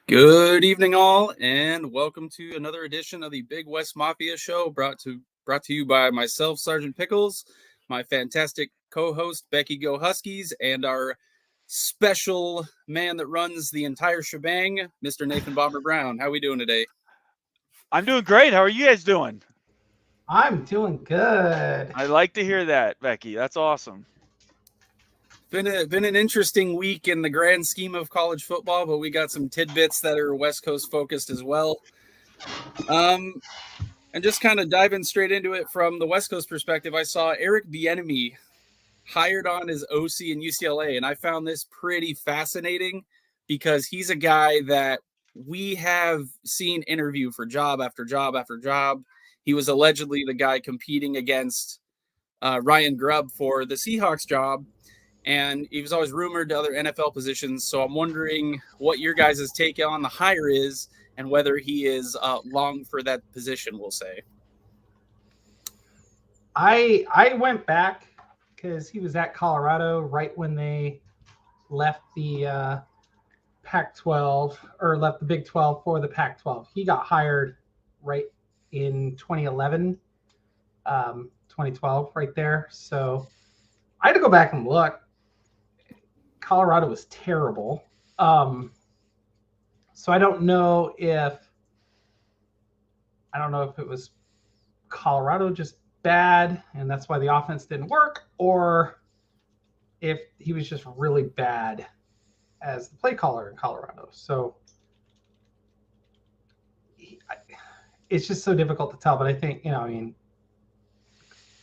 Good evening, all, and welcome to another edition of the Big West Mafia Show, brought to you by myself, Sergeant Pickles, my fantastic co-host Becky Go Huskies, and our special man that runs the entire shebang, Mr. Nathan Bomber Brown. How are we doing today? I'm doing great. How are you guys doing? I'm doing good. I like to hear that, Becky. That's awesome. Been an interesting week in the grand scheme of college football, but we got some tidbits that are West Coast focused as well. And just kind of diving straight into it from the West Coast perspective, I saw Eric Bieniemy hired on as OC in UCLA, and I found this pretty fascinating because he's a guy that we have seen interview for job after job after job. He was allegedly the guy competing against Ryan Grubb for the Seahawks job, and he was always rumored to other NFL positions. So I'm wondering what your guys' take on the hire is and whether he is long for that position, we'll say. I went back because he was at Colorado right when they left the Pac-12 or left the Big 12 for the Pac-12. He got hired right in 2011, 2012, right there. So I had to go back and look. Colorado was terrible. So I don't know if it was Colorado just bad and that's why the offense didn't work, or if he was just really bad as the play caller in Colorado. So it's just so difficult to tell. But I think,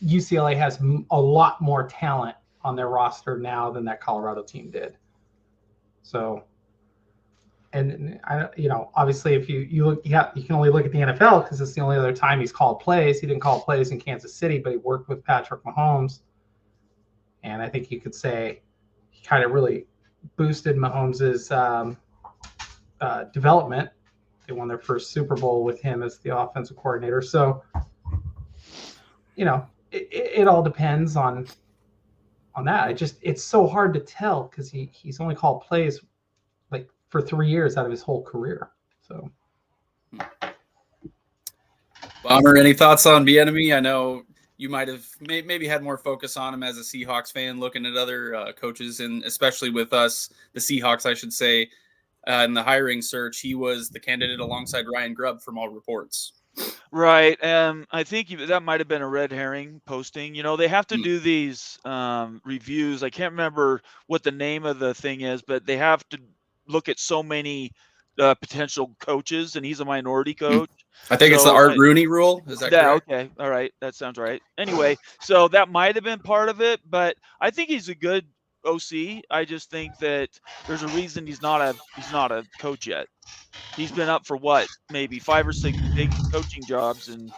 UCLA has a lot more talent on their roster now than that Colorado team did. So, and obviously, if you look, you can only look at the NFL because it's the only other time he's called plays. He didn't call plays in Kansas City, but he worked with Patrick Mahomes, and I think you could say he kind of really boosted Mahomes's development. They won their first Super Bowl with him as the offensive coordinator. So, it all depends on that. It's so hard to tell because he's only called plays like for 3 years out of his whole career. So, Bomber, any thoughts on Bieniemy? I know you might have maybe had more focus on him as a Seahawks fan, looking at other coaches, and especially with us, the Seahawks, I should say, in the hiring search, he was the candidate alongside Ryan Grubb from all reports. Right. I think that might have been a red herring posting. They have to do these reviews. I can't remember what the name of the thing is, but they have to look at so many potential coaches, and he's a minority coach. I think it's the Art Rooney rule. Is that correct? Okay. All right. That sounds right. Anyway, so that might have been part of it, but I think he's a good OC. I just think that there's a reason he's not a coach yet. He's been up for maybe 5 or 6 big coaching jobs, and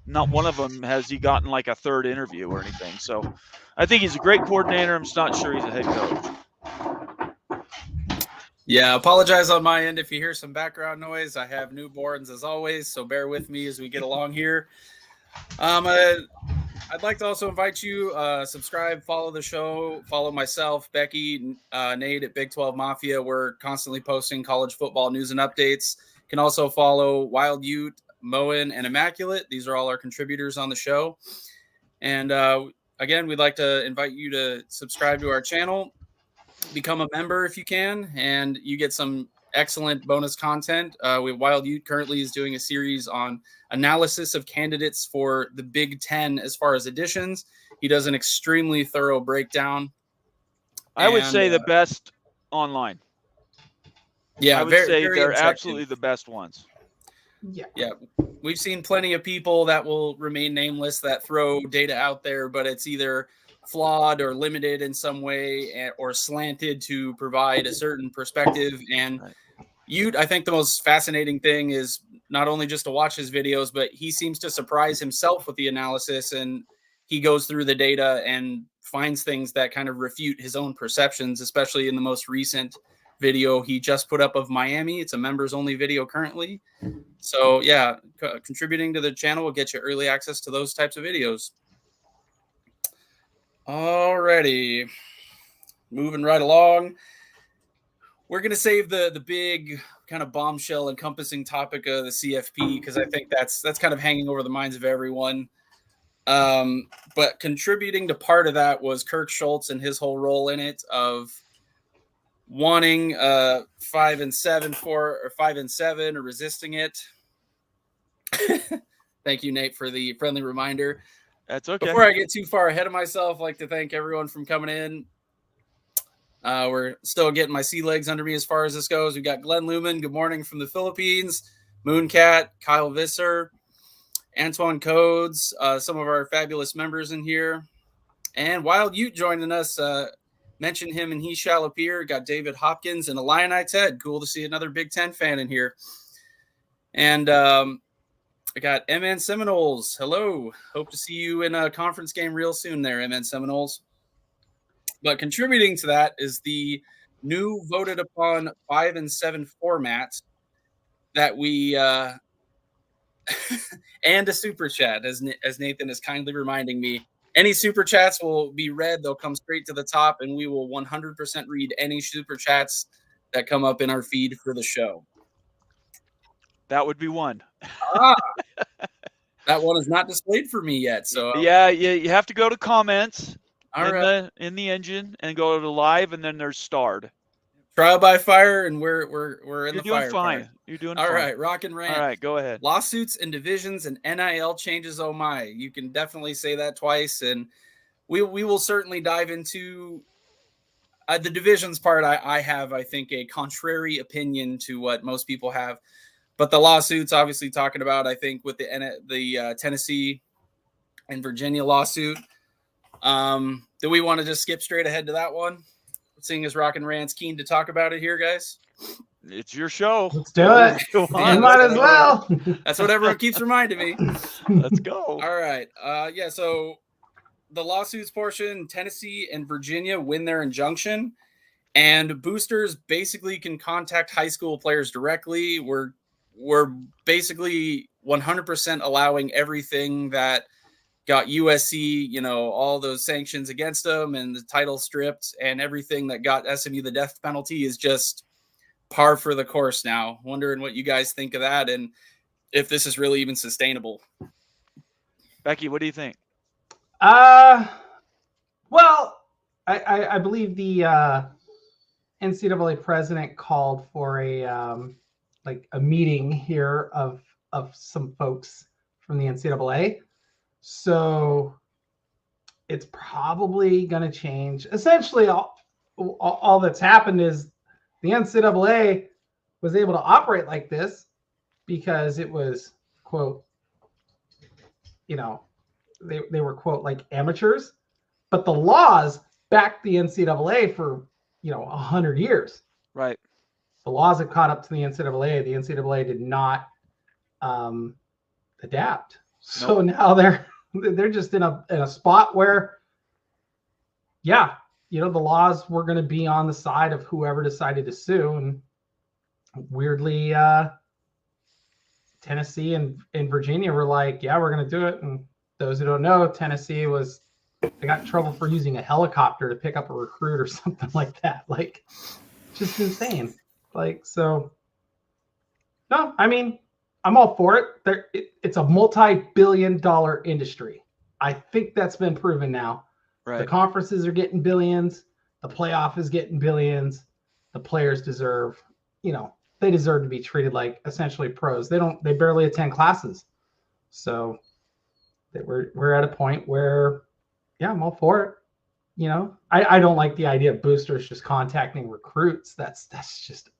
not one of them has he gotten like a third interview or anything. So I think he's a great coordinator. I'm just not sure he's a head coach. Yeah, apologize on my end if you hear some background noise. I have newborns as always, so bear with me as we get along here. I'd like to also invite you, subscribe, follow the show, follow myself, Becky, Nate at Big 12 Mafia. We're constantly posting college football news and updates. You can also follow Wild Ute, Moen, and Immaculate. These are all our contributors on the show. And again, we'd like to invite you to subscribe to our channel, become a member if you can, and you get some excellent bonus content. Wild Ute currently is doing a series on analysis of candidates for the Big Ten as far as additions. He does an extremely thorough breakdown. I would say the best online. Yeah, I would say they're absolutely the best ones. Yeah. We've seen plenty of people that will remain nameless that throw data out there, but it's either flawed or limited in some way or slanted to provide a certain perspective. And I think the most fascinating thing is not only just to watch his videos, but he seems to surprise himself with the analysis, and he goes through the data and finds things that kind of refute his own perceptions, especially in the most recent video he just put up of Miami. It's a members only video currently. So yeah, contributing to the channel will get you early access to those types of videos. Alrighty, moving right along. we're going to save the big kind of bombshell encompassing topic of the CFP because I think that's kind of hanging over the minds of everyone. But contributing to part of that was Kirk Schultz and his whole role in it of wanting 5-7 or 5-7 or resisting it. Thank you, Nate, for the friendly reminder. That's okay. Before I get too far ahead of myself, I'd like to thank everyone from coming in. We're still getting my sea legs under me as far as this goes. We got Glenn Luman, good morning from the Philippines, Mooncat, Kyle Visser, Antoine Codes, some of our fabulous members in here, and Wild Ute joining us. Mentioned him and he shall appear. Got David Hopkins and Illini Ted. Cool to see another Big Ten fan in here. And I got MN Seminoles. Hello. Hope to see you in a conference game real soon there, MN Seminoles. But contributing to that is the new voted upon 5-7 format that we and a super chat, as Nathan is kindly reminding me. Any super chats will be read. They'll come straight to the top, and we will 100% read any super chats that come up in our feed for the show. That would be one. That one is not displayed for me yet. So yeah, you have to go to comments in the engine and go to live, and then there's starred. Trial by fire, and we're in the fire. You're doing fine. You're doing fine. All right, rock and rant. All right, go ahead. Lawsuits and divisions and NIL changes. Oh my, you can definitely say that twice, and we will certainly dive into the divisions part. I have, I think, a contrary opinion to what most people have, but the lawsuits, obviously, talking about, I think, with the Tennessee and Virginia lawsuit. Do we want to just skip straight ahead to that one? Seeing as Rock and Rant's keen to talk about it here, guys. It's your show. Let's do it. You might as well. That's what everyone keeps reminding me. Let's go. All right. Yeah, so the lawsuits portion, Tennessee and Virginia win their injunction, and boosters basically can contact high school players directly. We're basically 100% allowing everything that got USC, all those sanctions against them and the title stripped, and everything that got SMU the death penalty is just par for the course now. Wondering what you guys think of that and if this is really even sustainable. Becky, what do you think? Well, I believe the NCAA president called for a meeting here of some folks from the NCAA. So it's probably going to change. Essentially, all that's happened is the NCAA was able to operate like this because it was, quote, they were, quote, like amateurs, but the laws backed the NCAA for, 100 years. Right. The laws have caught up to the NCAA. The NCAA did not adapt. So now they're just in a spot where, the laws were going to be on the side of whoever decided to sue. And weirdly, Tennessee and Virginia were like, yeah, we're going to do it. And those who don't know, Tennessee they got in trouble for using a helicopter to pick up a recruit or something like that. Like, just insane. No, I mean, I'm all for it. It's a multi-billion-dollar industry. I think that's been proven now. Right. The conferences are getting billions. The playoff is getting billions. The players deserve, they deserve to be treated like essentially pros. They barely attend classes. So we're at a point where, I'm all for it. I don't like the idea of boosters just contacting recruits. That's just,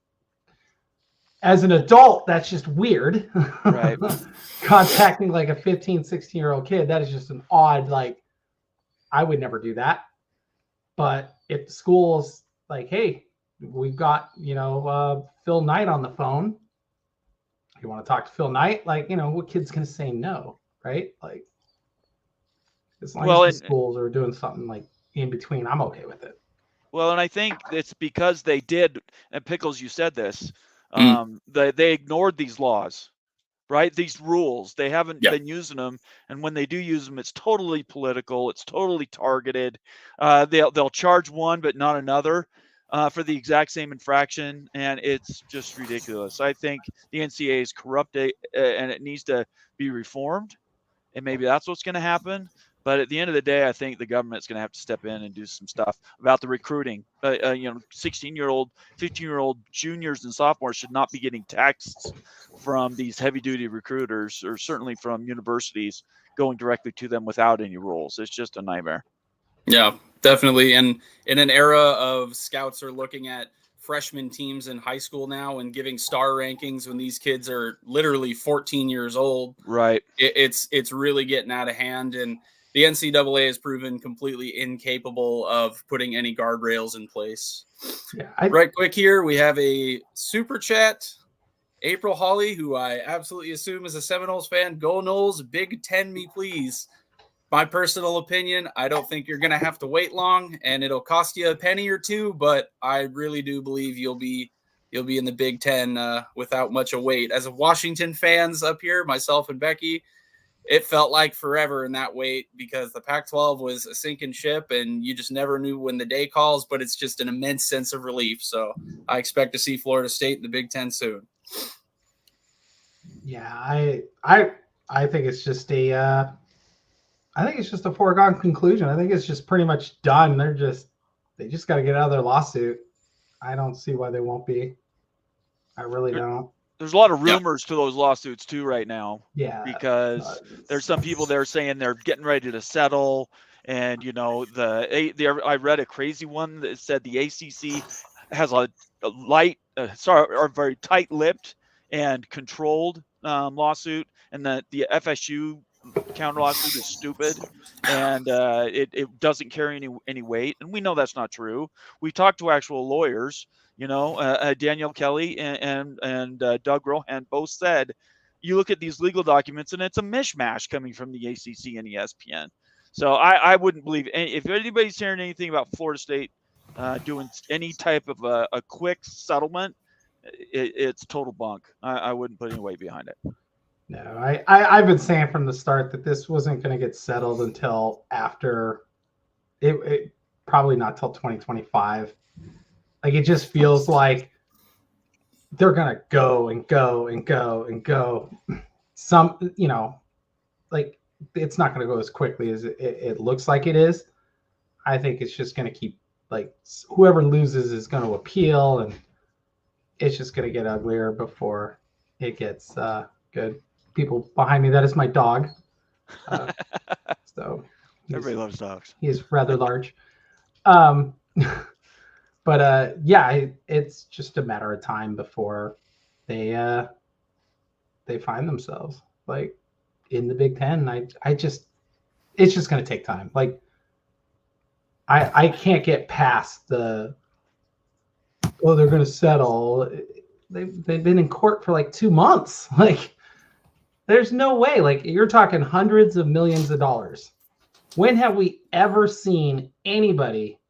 as an adult, that's just weird. Right. Contacting like a 15, 16-year-old kid, that is just an odd, I would never do that. But if the school's like, hey, we've got, Phil Knight on the phone. You want to talk to Phil Knight? What kid's going to say no, right? As long as the schools are doing something in between, I'm okay with it. Well, and I think it's because they did, and Pickles, you said this, they ignored these laws, right? These rules. They haven't been using them, and when they do use them, it's totally political. It's totally targeted. They'll charge one, but not another. for the exact same infraction, and it's just ridiculous. I think the NCAA is corrupt, and it needs to be reformed, and maybe that's what's going to happen. But at the end of the day, I think the government's going to have to step in and do some stuff about the recruiting. 16-year-old, 15-year-old juniors and sophomores should not be getting texts from these heavy-duty recruiters, or certainly from universities, going directly to them without any rules. It's just a nightmare. Yeah, definitely. And in an era of scouts are looking at freshman teams in high school now and giving star rankings when these kids are literally 14 years old, right? It's really getting out of hand, and the NCAA has proven completely incapable of putting any guardrails in place. Yeah, right quick here, we have a super chat. April Hawley, who I absolutely assume is a Seminoles fan. Go Noles, Big Ten me please. My personal opinion, I don't think you're going to have to wait long, and it'll cost you a penny or two, but I really do believe you'll be in the Big Ten without much of wait. As a Washington fans up here, myself and Becky, it felt like forever in that wait because the Pac-12 was a sinking ship, and you just never knew when the day calls, but it's just an immense sense of relief. So I expect to see Florida State in the Big Ten soon. Yeah, I think it's just a foregone conclusion. I think it's just pretty much done. They just got to get out of their lawsuit. I don't see why they won't be. I really don't. There's a lot of rumors to those lawsuits too right now. Yeah, because there's some people there saying they're getting ready to settle, and I read a crazy one that said the ACC has a very tight-lipped and controlled lawsuit, and that the FSU counter lawsuit is stupid, and it doesn't carry any weight, and we know that's not true. We talked to actual lawyers. Danielle Kelly and Doug Rohan both said, you look at these legal documents and it's a mishmash coming from the ACC and ESPN. So I wouldn't believe if anybody's hearing anything about Florida State doing any type of a quick settlement, it's total bunk. I wouldn't put any weight behind it. No, I've been saying from the start that this wasn't going to get settled until after it probably not till 2025. Like, it just feels like they're going to go and go and go and go. Like, it's not going to go as quickly as it looks like it is. I think it's just going to keep, like, whoever loses is going to appeal, and it's just going to get uglier before it gets good. People behind me, that is my dog. So everybody loves dogs. He is rather large. But it's just a matter of time before they find themselves like in the Big Ten. It's just going to take time. Like, I can't get past they're going to settle. They've been in court for like 2 months. Like, there's no way. Like, you're talking hundreds of millions of dollars. When have we ever seen anybody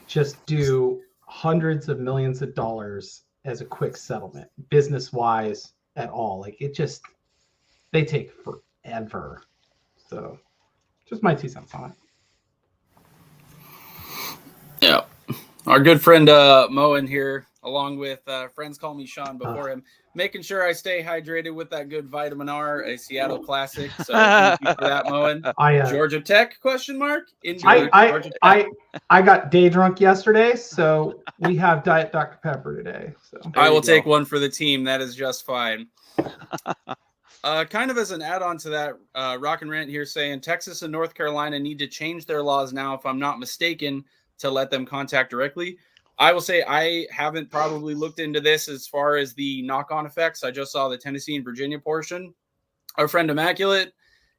just do hundreds of millions of dollars as a quick settlement, business-wise at all? Like, they take forever. So just my 2 cents on it. Yeah. Our good friend Moen here, along with friends call me Sean before him, making sure I stay hydrated with that good vitamin R, a Seattle classic. So thank you for that, Moen. Georgia Tech ? I got day drunk yesterday, so we have Diet Dr. Pepper today. So I will take one for the team. That is just fine. Kind of as an add-on to that, Rock and Rant here saying Texas and North Carolina need to change their laws now, if I'm not mistaken, to let them contact directly. I will say I haven't probably looked into this as far as the knock-on effects. I just saw the Tennessee and Virginia portion. Our friend Immaculate,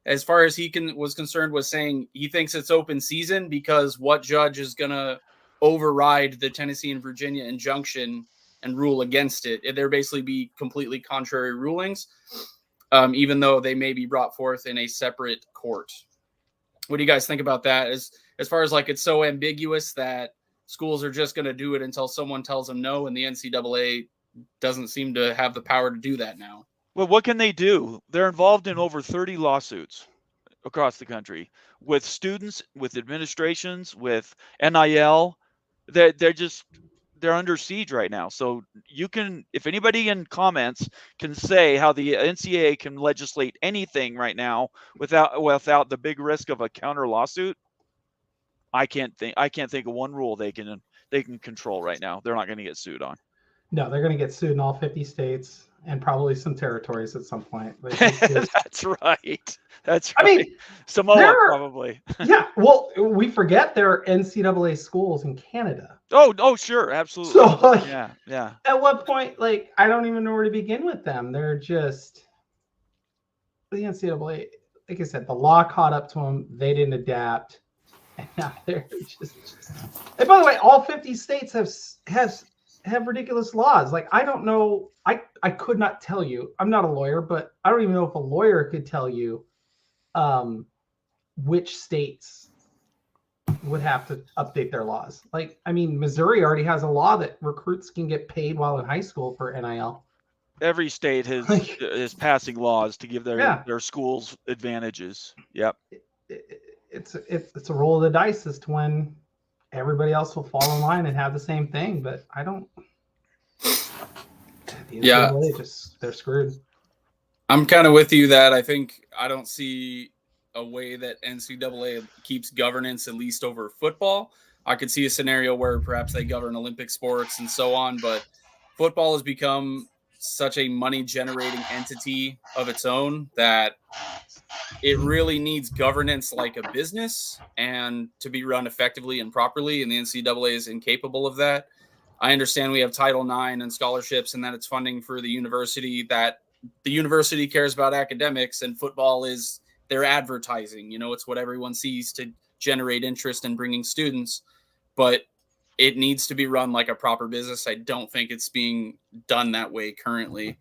as far as he was concerned, was saying he thinks it's open season because what judge is going to override the Tennessee and Virginia injunction and rule against it? There basically be completely contrary rulings, even though they may be brought forth in a separate court. What do you guys think about that? As far as like it's so ambiguous that schools are just going to do it until someone tells them no, and the NCAA doesn't seem to have the power to do that now. Well, what can they do? They're involved in over 30 lawsuits across the country with students, with administrations, with NIL. they're under siege right now. So you can, if anybody in comments can say how the NCAA can legislate anything right now without the big risk of a counter lawsuit, I can't think of one rule they can control right now. They're not going to get sued on. No, they're going to get sued in all 50 states and probably some territories at some point. That's right. That's right. I mean, Samoa probably. Yeah. Well, we forget there are NCAA schools in Canada. Oh, sure, absolutely. So, like, yeah. At what point, like, I don't even know where to begin with them. They're just the NCAA. Like I said, the law caught up to them. They didn't adapt, and now they're just. And by the way, all 50 states have ridiculous laws. Like, I don't know. I could not tell you. I'm not a lawyer, but I don't even know if a lawyer could tell you which states would have to update their laws. Like, I mean, Missouri already has a law that recruits can get paid while in high school for NIL. Every state is passing laws to give their schools advantages. Yep. It's a roll of the dice as to when everybody else will fall in line and have the same thing, but I don't. Yeah, they're screwed. I'm kind of with you that I don't see a way that NCAA keeps governance, at least over football. I could see a scenario where perhaps they govern Olympic sports and so on, but football has become such a money generating entity of its own that it really needs governance like a business and to be run effectively and properly. And the NCAA is incapable of that. I understand we have Title IX and scholarships and that it's funding for the university, that the university cares about academics, and football is their advertising. You know, it's what everyone sees to generate interest in bringing students, but it needs to be run like a proper business. I don't think it's being done that way currently.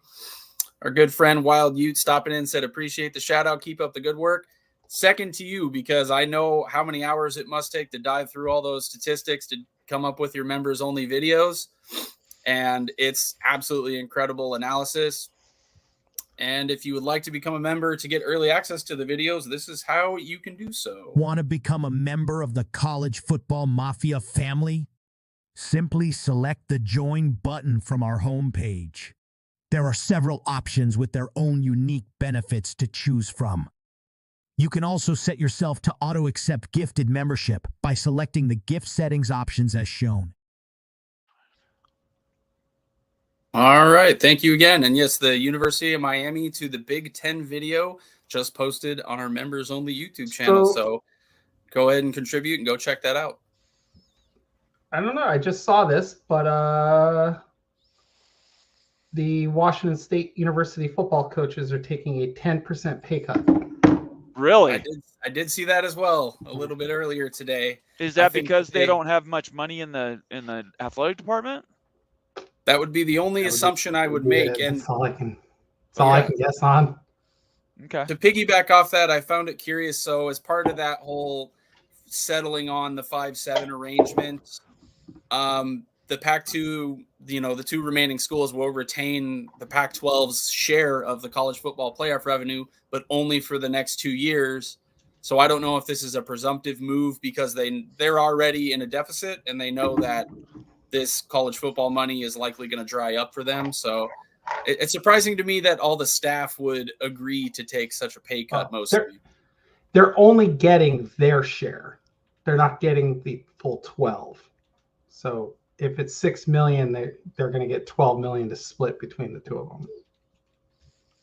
Our good friend Wild Ute stopping in said, appreciate the shout out. Keep up the good work. Second to you, because I know how many hours it must take to dive through all those statistics to come up with your members only videos. And it's absolutely incredible analysis. And if you would like to become a member to get early access to the videos, this is how you can do so. Want to become a member of the College Football Mafia family? Simply select the Join button from our homepage. There are several options with their own unique benefits to choose from. You can also set yourself to auto-accept gifted membership by selecting the gift settings options as shown. All right. Thank you again. And yes, the University of Miami to the Big Ten video just posted on our members only YouTube channel. So go ahead and contribute and go check that out. I don't know. I just saw this, but the Washington State University football coaches are taking a 10% pay cut. Really? I did see that as well a little bit earlier today. Is that because they don't have much money in the athletic department? That would be the only assumption I would make. And that's all I can guess on. Okay. To piggyback off that, I found it curious. So as part of that whole settling on the 5-7 arrangement, the Pac-2, the two remaining schools will retain the Pac-12's share of the college football playoff revenue, but only for the next 2 years. So I don't know if this is a presumptive move because they're already in a deficit and they know that this college football money is likely going to dry up for them. So it's surprising to me that all the staff would agree to take such a pay cut. They're only getting their share. They're not getting the full 12. So if it's $6 million, they're going to get $12 million to split between the two of them.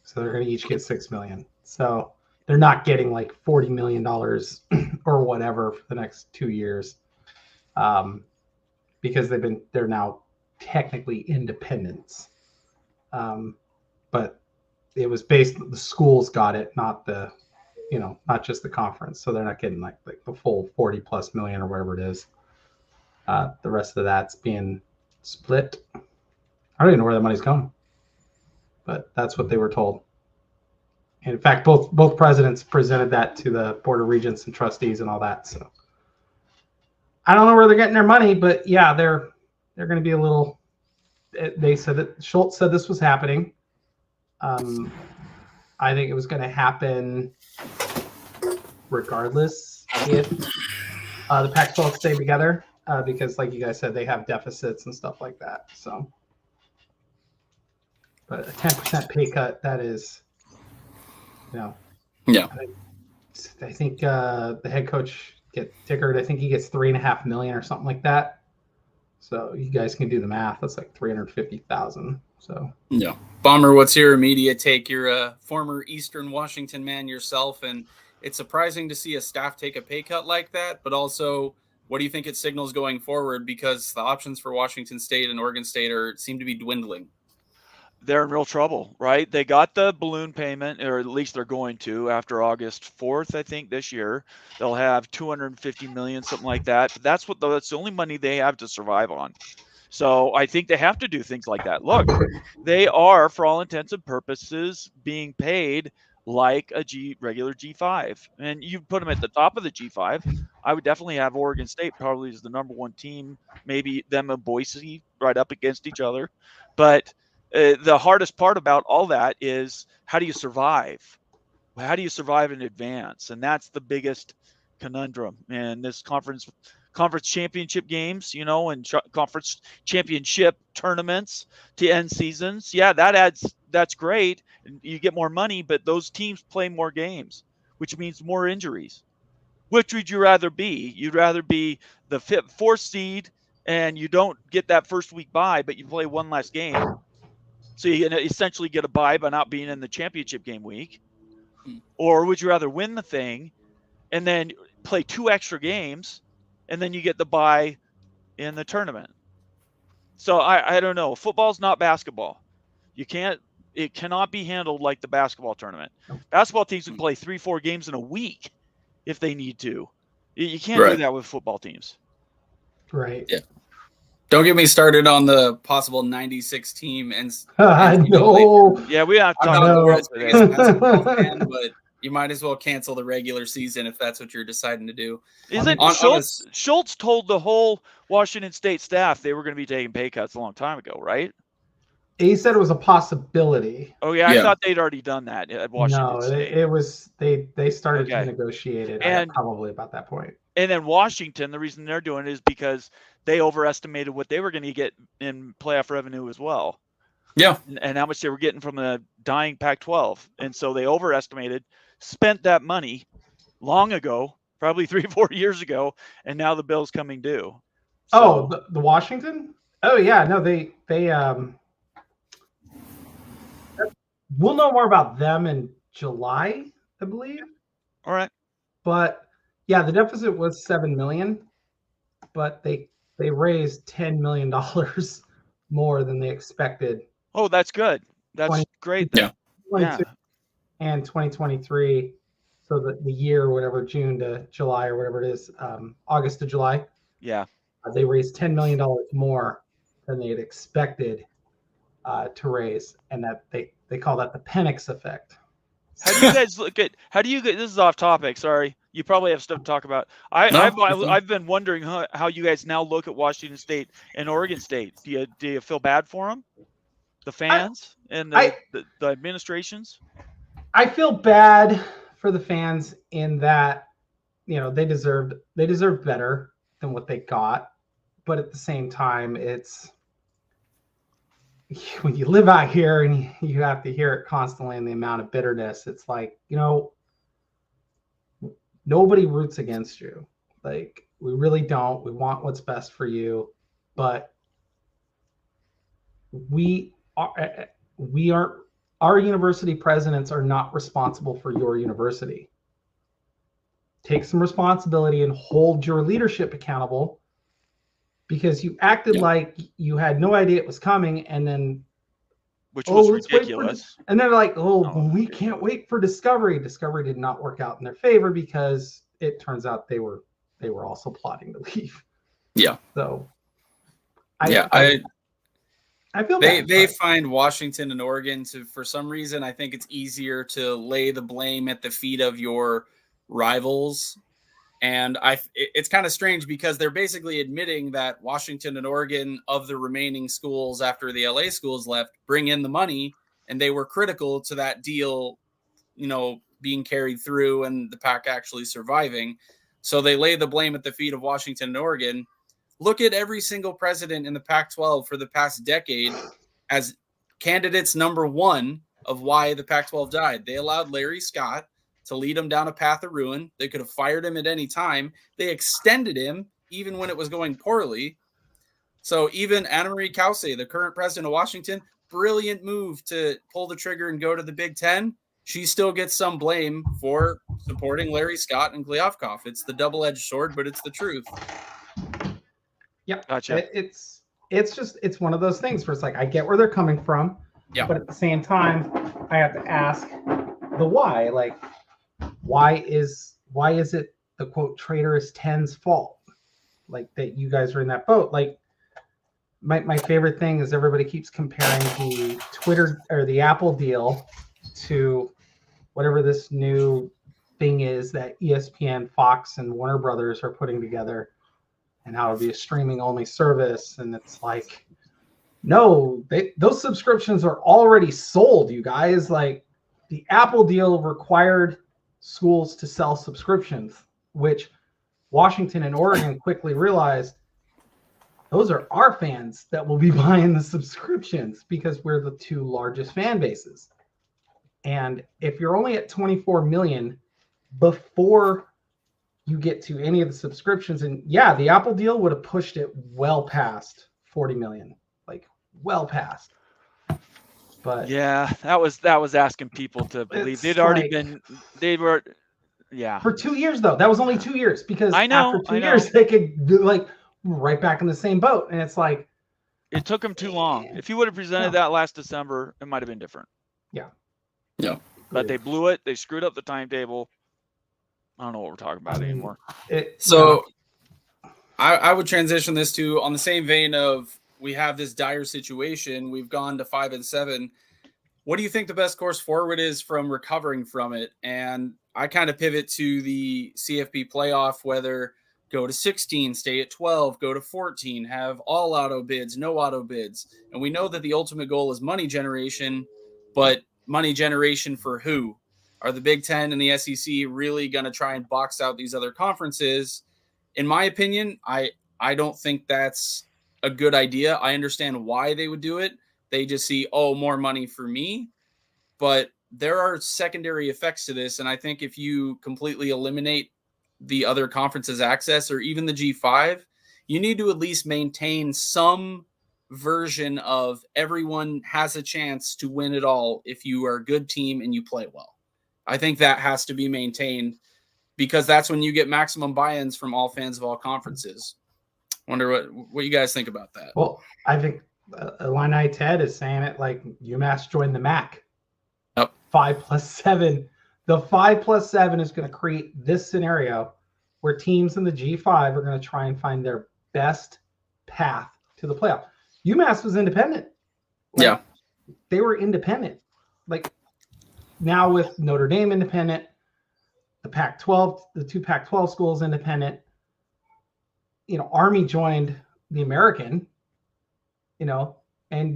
So they're going to each get $6 million. So they're not getting like $40 million or whatever for the next 2 years, because they're now technically independents. But it was the schools got it, not not just the conference. So they're not getting like the full 40+ million or whatever it is. The rest of that's being split. I don't even know where the money's going, but that's what they were told. And in fact, both presidents presented that to the Board of Regents and trustees and all that. So I don't know where they're getting their money, but yeah, they're going to be a little. They said that Schultz said this was happening. I think it was going to happen regardless if the Pac-12 stayed together. because, like you guys said, they have deficits and stuff like that. So, but a 10% pay cut, that is, Yeah. I think the head coach get tickered. I think he gets $3.5 million or something like that. So you guys can do the math. That's like 350,000. So yeah. Bomber, what's your immediate take? You're a former Eastern Washington man yourself, and it's surprising to see a staff take a pay cut like that. But also, what do you think it signals going forward? Because the options for Washington State and Oregon State seem to be dwindling. They're in real trouble, right? They got the balloon payment, or at least they're going to after August 4th, I think, this year. They'll have $250 million, something like that. But that's the only money they have to survive on. So I think they have to do things like that. Look, they are, for all intents and purposes, being paid like a regular G5. And you put them at the top of the G5. I would definitely have Oregon State probably as the number one team, maybe them and Boise right up against each other. But the hardest part about all that is, how do you survive? How do you survive in advance? And that's the biggest conundrum. And this conference championship games, and conference championship tournaments to end seasons. Yeah, that's great. You get more money, but those teams play more games, which means more injuries. Which would you rather be? You'd rather be the fourth seed and you don't get that first week bye, but you play one last game. So you essentially get a bye by not being in the championship game week. Or would you rather win the thing and then play 2 extra games and then you get the bye in the tournament? So I don't know. Football's not basketball. It cannot be handled like the basketball tournament. Basketball teams can play 3-4 games in a week if they need to. You can't do that with football teams. Right. Yeah. Don't get me started on the possible 96 team and I know. Yeah, we have to I'm talk not the about world's that. biggest basketball fan, but you might as well cancel the regular season if that's what you're deciding to do. Isn't Schultz told the whole Washington State staff they were going to be taking pay cuts a long time ago, right? He said it was a possibility. Oh yeah, I thought they'd already done that at Washington State. It was they started to negotiate it probably about that point. And then Washington, the reason they're doing it is because they overestimated what they were going to get in playoff revenue as well. Yeah. And how much they were getting from the dying Pac-12. And so they overestimated, spent that money long ago, probably 3-4 years ago, and now the bill's coming due. So, the Washington? Oh yeah, no, they we'll know more about them in July, I believe. All right. But yeah, the deficit was $7 million, but they raised $10 million more than they expected. Oh, that's good. That's great. Yeah. And 2023, so the year, whatever, June to July or whatever it is, August to July. Yeah. They raised $10 million more than they had expected to raise, and that they call that the Penix effect. How do you guys this is off topic, sorry. You probably have stuff to talk about. I've been wondering how you guys now look at Washington State and Oregon State. Do you feel bad for them? The fans and the administrations? I feel bad for the fans in that, they deserved better than what they got. But at the same time, it's when you live out here and you have to hear it constantly and the amount of bitterness, it's like, nobody roots against you. Like, we really don't. We want what's best for you, but our university presidents are not responsible for your university. Take some responsibility and hold your leadership accountable, because you acted like you had no idea it was coming, and then which was ridiculous. And they're like, we can't wait for Discovery. Discovery did not work out in their favor because it turns out they were also plotting to leave. Yeah. So I feel they find Washington and Oregon for some reason, I think it's easier to lay the blame at the feet of your rivals. And it's kind of strange because they're basically admitting that Washington and Oregon, of the remaining schools after the LA schools left, bring in the money, and they were critical to that deal, being carried through and the Pac actually surviving. So they lay the blame at the feet of Washington and Oregon. look at every single president in the Pac-12 for the past decade as candidates number one of why the Pac-12 died. They allowed Larry Scott to lead them down a path of ruin. They could have fired him at any time. They extended him even when it was going poorly. So even Anna Marie Cauce, the current president of Washington, brilliant move to pull the trigger and go to the Big Ten. She still gets some blame for supporting Larry Scott and Kliavkoff. It's the double-edged sword, but it's the truth. Yep. Gotcha. It's one of those things where it's like, I get where they're coming from, Yeah. but at the same time, I have to ask the why. Like, why is it the quote traitorous 10's fault? Like, that you guys are in that boat. Like, my favorite thing is everybody keeps comparing the Twitter or the Apple deal to whatever this new thing is that ESPN, Fox, and Warner Brothers are putting together, and how it'll be a streaming only service. And it's like, no, those subscriptions are already sold, you guys. Like, the Apple deal required schools to sell subscriptions, which Washington and Oregon quickly realized those are our fans that will be buying the subscriptions because we're the two largest fan bases. And if you're only at 24 million before you get to any of the subscriptions, and yeah, the Apple deal would have pushed it well past 40 million, like well past. But yeah, that was asking people to believe they'd already been. They were, yeah. For 2 years though, that was only 2 years because after 2 years they could do, like, right back in the same boat. And it's like, it took him too long. If he would have presented that last December, it might have been different. Yeah. Yeah. But they blew it. They screwed up the timetable. I don't know what we're talking about anymore. I would transition this to, on the same vein of, we have this dire situation. We've gone to 5-7. What do you think the best course forward is from recovering from it? And I kind of pivot to the CFB playoff, whether go to 16, stay at 12, go to 14, have all auto bids, no auto bids. And we know that the ultimate goal is money generation, but money generation for who? Are the Big Ten and the SEC really going to try and box out these other conferences? In my opinion, I don't think that's a good idea. I understand why they would do it. They just see, oh, more money for me. But there are secondary effects to this. And I think if you completely eliminate the other conferences' access, or even the G5, you need to at least maintain some version of everyone has a chance to win it all if you are a good team and you play well. I think that has to be maintained, because that's when you get maximum buy-ins from all fans of all conferences. Wonder what you guys think about that. Well, I think Illini Ted is saying it like UMass joined the MAC. Yep. 5+7. The 5+7 is going to create this scenario where teams in the G5 are going to try and find their best path to the playoff. UMass was independent. Yeah. They were independent. Like, now with Notre Dame independent, the Pac-12, the two Pac-12 schools independent, Army joined the American, and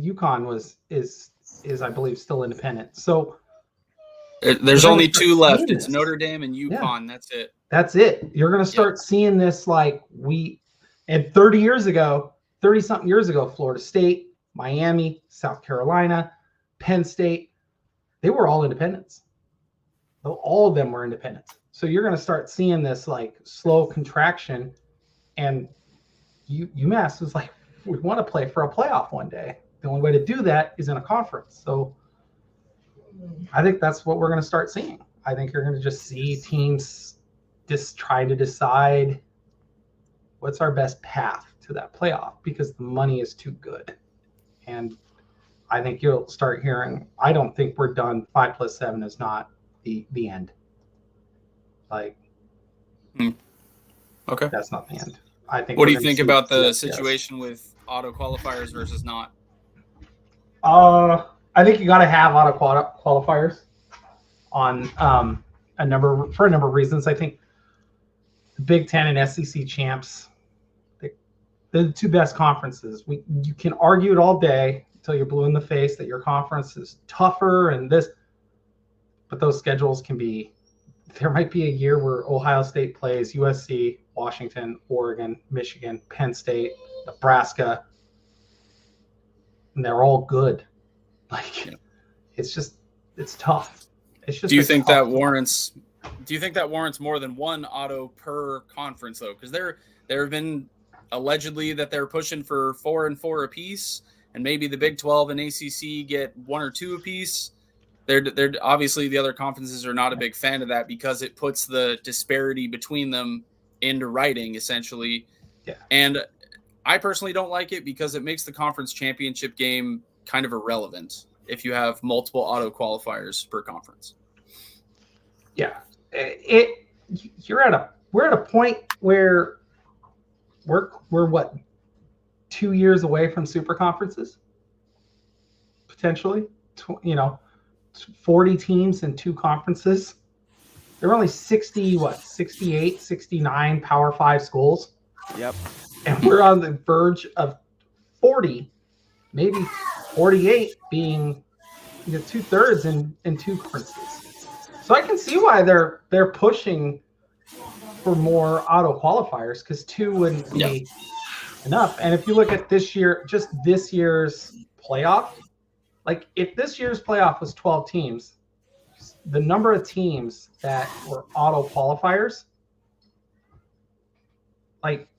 UConn is I believe still independent. So there's only two left. It's Notre Dame and UConn. Yeah. That's it. That's it. You're going to start seeing this and 30 something years ago, Florida State, Miami, South Carolina, Penn State, they were all independents. All of them were independents. So you're going to start seeing this like slow contraction, and UMass was like, we want to play for a playoff one day. The only way to do that is in a conference. So I think that's what we're going to start seeing. I think you're going to just see teams just try to decide what's our best path to that playoff, because the money is too good. And I think you'll start hearing, I don't think we're done. 5+7 is not the end. Like, okay, that's not the end. I think. What do you think about the situation with auto qualifiers versus not? I think you got to have auto qualifiers on a number of reasons. I think the Big Ten and SEC champs, they're the two best conferences. You can argue it all day until you're blue in the face that your conference is tougher and this, but those schedules can be. There might be a year where Ohio State plays USC, Washington, Oregon, Michigan, Penn State, Nebraska, and they're all good. Like, it's tough. It's just. Do you think that warrants more than one auto per conference though? Because there have been allegedly that they're pushing for 4 and 4 apiece, and maybe the Big 12 and ACC get 1 or 2 apiece. They're obviously the other conferences are not a big fan of that because it puts the disparity between them into writing essentially. Yeah. And I personally don't like it because it makes the conference championship game kind of irrelevant if you have multiple auto qualifiers per conference. Yeah, we're at a point where we're what, 2 years away from super conferences, potentially. 40 teams in 2 conferences. There are only 68, 69 Power 5 schools. Yep. And we're on the verge of 40, maybe 48 being 2/3 in 2 conferences. So I can see why they're pushing for more auto qualifiers, because 2 wouldn't be enough. And if you look at this year's playoff, like if this year's playoff was 12 teams, the number of teams that were auto qualifiers, like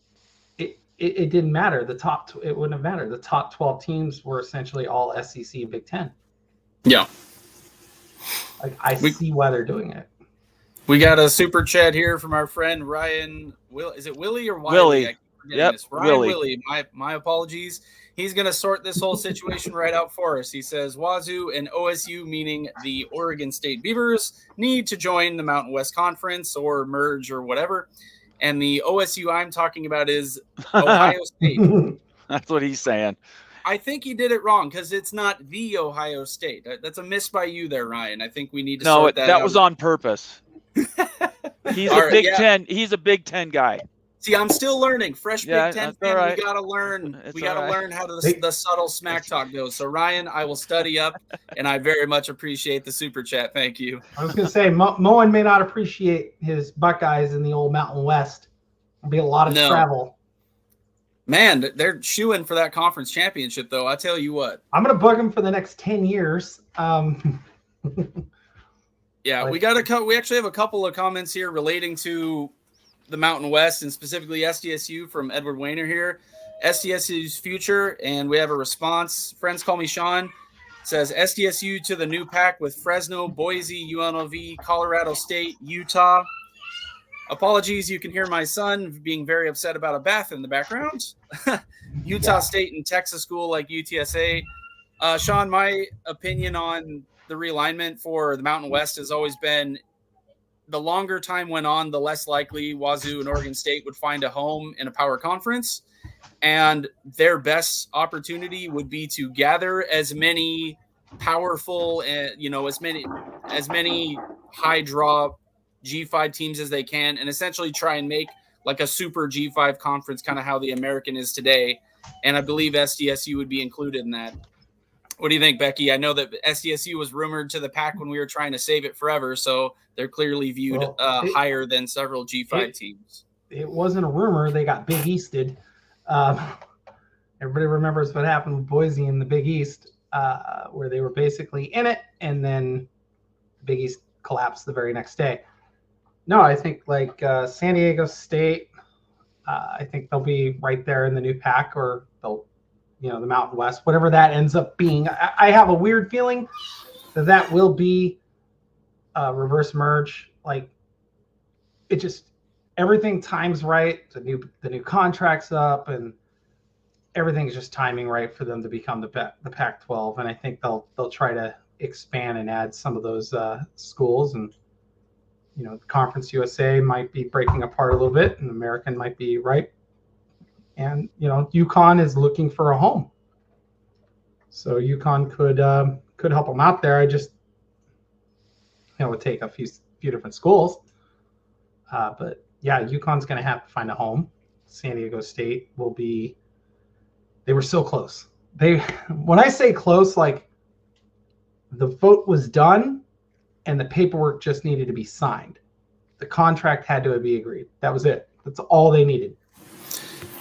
it didn't matter. It wouldn't have mattered. The top 12 teams were essentially all SEC and Big Ten. Yeah. Like I see why they're doing it. We got a super chat here from our friend Ryan. Is it Willie or Wiley? Willie. Yep. Ryan Willie. My apologies. He's going to sort this whole situation right out for us. He says Wazoo and OSU, meaning the Oregon State Beavers, need to join the Mountain West Conference or merge or whatever. And the OSU I'm talking about is Ohio State. That's what he's saying. I think he did it wrong because it's not the Ohio State. That's a miss by you there, Ryan. I think we need to sort that out. That was on purpose. He's a Big Ten. He's a Big Ten guy. See, I'm still learning. Fresh Big Ten fan, right. We gotta learn. It's we gotta learn how the subtle smack talk goes. So Ryan, I will study up, and I very much appreciate the super chat. Thank you. I was gonna say Moen may not appreciate his Buckeyes in the old Mountain West. There'll be a lot of travel. Man, they're shooing for that conference championship, though. I tell you what. I'm gonna book them for the next 10 years. Yeah, we actually have a couple of comments here relating to the Mountain West and specifically SDSU from Edward Wayner here. SDSU's future, and we have a response. Friends call me Sean. Says SDSU to the new pack with Fresno, Boise, UNLV, Colorado State, Utah. Apologies, you can hear my son being very upset about a bath in the background. Utah State and Texas school like UTSA. Sean, my opinion on the realignment for the Mountain West has always been the longer time went on, the less likely Wazoo and Oregon State would find a home in a power conference. And their best opportunity would be to gather as many powerful and, as many high draw G5 teams as they can, and essentially try and make like a super G5 conference, kind of how the American is today. And I believe SDSU would be included in that. What do you think, Becky? I know that SDSU was rumored to the pack when we were trying to save it forever, so they're clearly viewed higher than several G5 teams. It wasn't a rumor. They got Big Easted. Everybody remembers what happened with Boise in the Big East, where they were basically in it, and then Big East collapsed the very next day. No, I think like San Diego State, I think they'll be right there in the new pack, or they'll, the Mountain West, whatever that ends up being. I have a weird feeling that will be a reverse merge. Like it just, everything times right. The new contract's up, and everything's just timing right for them to become the Pac-12. And I think they'll try to expand and add some of those schools. And Conference USA might be breaking apart a little bit, and American might be right. And UConn is looking for a home, so UConn could help them out there. I just it would take a few different schools, but yeah, UConn's going to have to find a home. San Diego State will be. They were so close. When I say close, like the vote was done, and the paperwork just needed to be signed. The contract had to be agreed. That was it. That's all they needed.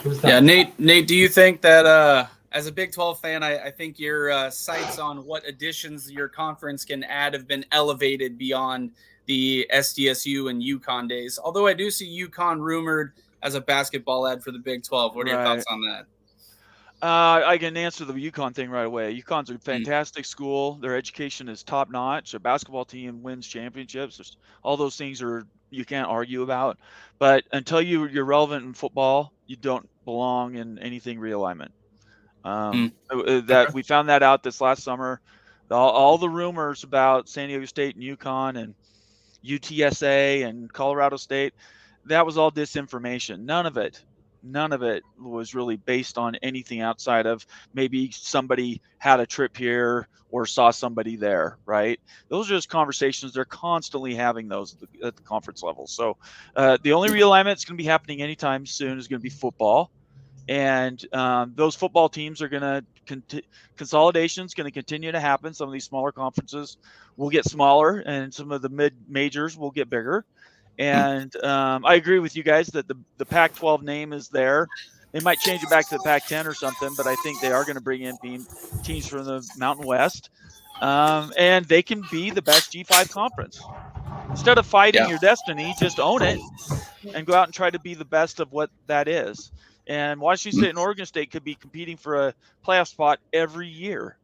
It was done. Yeah, Nate, do you think that as a Big 12 fan, I think your sights on what additions your conference can add have been elevated beyond the SDSU and UConn days. Although I do see UConn rumored as a basketball ad for the Big 12. What are your thoughts on that? I can answer the UConn thing right away. UConn's a fantastic school. Their education is top notch. Their basketball team wins championships. All those things you can't argue about. But until you're relevant in football, you don't belong in anything realignment. We found that out this last summer. All the rumors about San Diego State and UConn and UTSA and Colorado State, that was all disinformation. None of it was really based on anything outside of maybe somebody had a trip here or saw somebody there, right? Those are just conversations. They're constantly having those at the conference level. So the only realignment that's going to be happening anytime soon is going to be football. And those football teams are going to consolidation is going to continue to happen. Some of these smaller conferences will get smaller, and some of the mid majors will get bigger. And I agree with you guys that the Pac-12 name is there. They might change it back to the Pac-10 or something, but I think they are going to bring in teams from the Mountain West, and they can be the best G5 conference. Instead of fighting your destiny, just own it and go out and try to be the best of what that is. And Washington State and Oregon State could be competing for a playoff spot every year.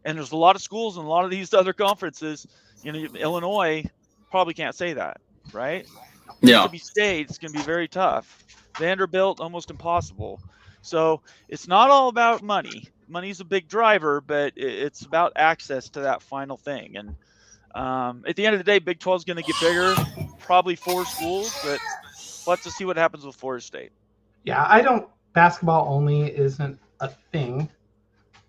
And there's a lot of schools in a lot of these other conferences. Illinois probably can't say that, right? Mississippi State, it's going to be very tough. Vanderbilt, almost impossible. So it's not all about money. Money's a big driver, but it's about access to that final thing. And at the end of the day, Big 12 is going to get bigger, probably 4 schools, but let's just see what happens with Florida State. Yeah, basketball only isn't a thing.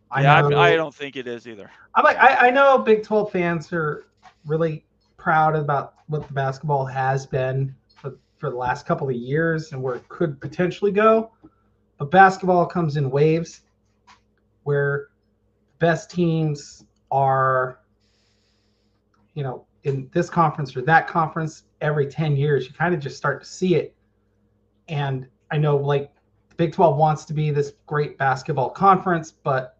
I don't think it is either. I know Big 12 fans are really proud about what the basketball has been for the last couple of years and where it could potentially go. But basketball comes in waves where the best teams are, in this conference or that conference every 10 years. You kind of just start to see it. And I know the Big 12 wants to be this great basketball conference, but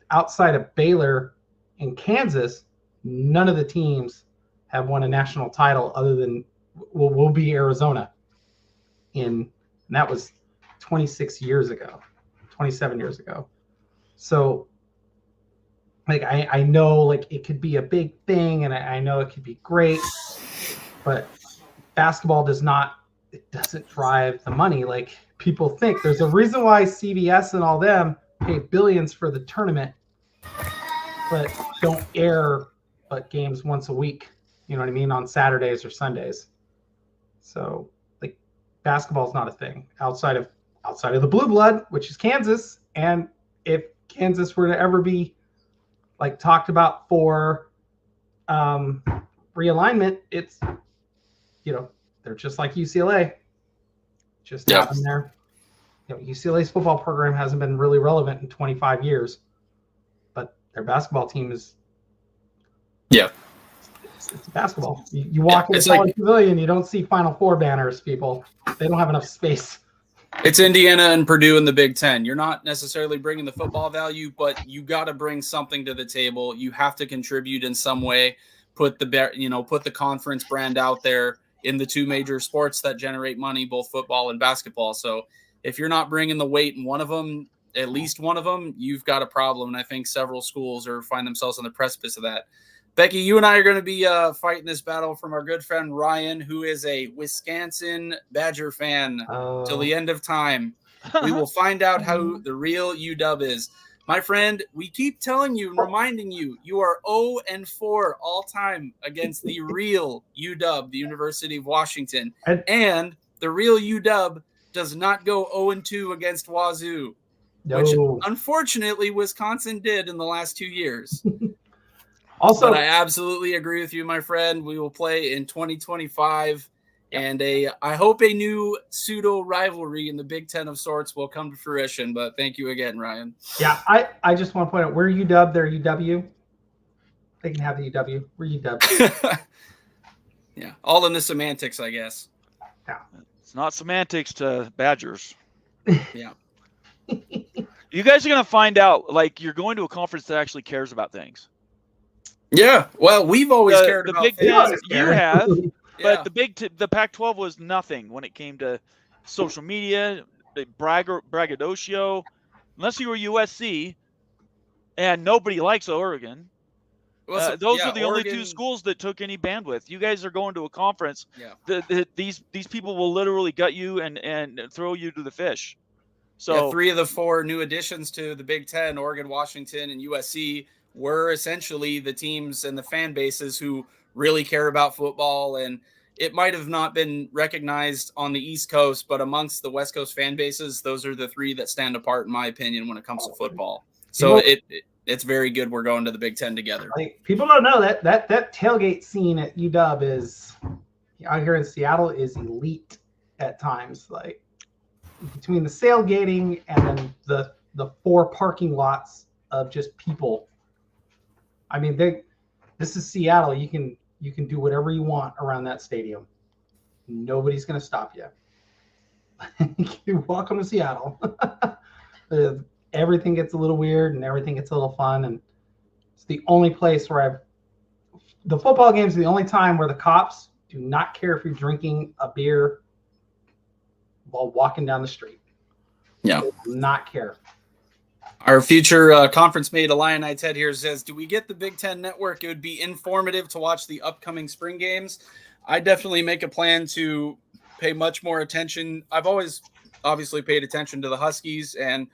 outside of Baylor and Kansas, none of the teams have won a national title other than will be Arizona. And that was 27 years ago. So I know it could be a big thing and I know it could be great, but basketball doesn't drive the money like people think. There's a reason why CBS and all them pay billions for the tournament, but don't air games once a week. You know what I mean? On Saturdays or Sundays. So basketball is not a thing outside of the blue blood, which is Kansas. And if Kansas were to ever be talked about for realignment, it's they're just like UCLA. Just happened there. UCLA's football program hasn't been really relevant in 25 years, but their basketball team is. Yeah. It's basketball. You walk in the college pavilion, you don't see Final Four banners, people. They don't have enough space. It's Indiana and Purdue in the Big Ten. You're not necessarily bringing the football value, but you got to bring something to the table. You have to contribute in some way. Put the conference brand out there in the 2 major sports that generate money, both football and basketball. So if you're not bringing the weight in one of them, at least one of them, you've got a problem. And I think several schools find themselves on the precipice of that. Becky, you and I are going to be fighting this battle from our good friend Ryan, who is a Wisconsin Badger fan till the end of time. We will find out how the real UW is. My friend, we keep telling you and reminding you, you are 0-4 all time against the real UW, the University of Washington. And the real UW does not go 0-2 against Wazoo, which unfortunately Wisconsin did in the last 2 years. Also, but I absolutely agree with you, my friend. We will play in 2025, and I hope a new pseudo rivalry in the Big Ten of sorts will come to fruition. But thank you again, Ryan. Yeah, I just want to point out we're UW, they're UW. They can have the UW. We're UW. Yeah, all in the semantics, I guess. Yeah. It's not semantics to Badgers. Yeah. You guys are going to find out, like, you're going to a conference that actually cares about things. Yeah. Well, we've always cared the about Big things. Ten, you have, Yeah. but the Pac-12 was nothing when it came to social media, the braggadocio. Unless you were USC, and nobody likes Oregon. Well, Those are the only Oregon, two schools that took any bandwidth. You guys are going to a conference. Yeah. These people will literally gut you and throw you to the fish. So yeah, 3 of the 4 new additions to the Big Ten, Oregon, Washington, and USC, were essentially the teams and the fan bases who really care about football. And it might have not been recognized on the East Coast, but amongst the West Coast fan bases, those are the 3 that stand apart, in my opinion, when it comes to football. So it's very good we're going to the Big Ten together. Like, people don't know that tailgate scene at UW is out here in Seattle is elite at times. Like, between the sailgating and then the 4 parking lots of just people. I mean, this is Seattle. You can do whatever you want around that stadium. Nobody's going to stop you. You're welcome to Seattle. Everything gets a little weird and everything gets a little fun. And it's the only place where the football games are the only time where the cops do not care if you're drinking a beer while walking down the street. Yeah. They do not care. Our future conference mate, Illini Ted here, says, do we get the Big Ten Network? It would be informative to watch the upcoming spring games. I definitely make a plan to pay much more attention. I've always obviously paid attention to the Huskies and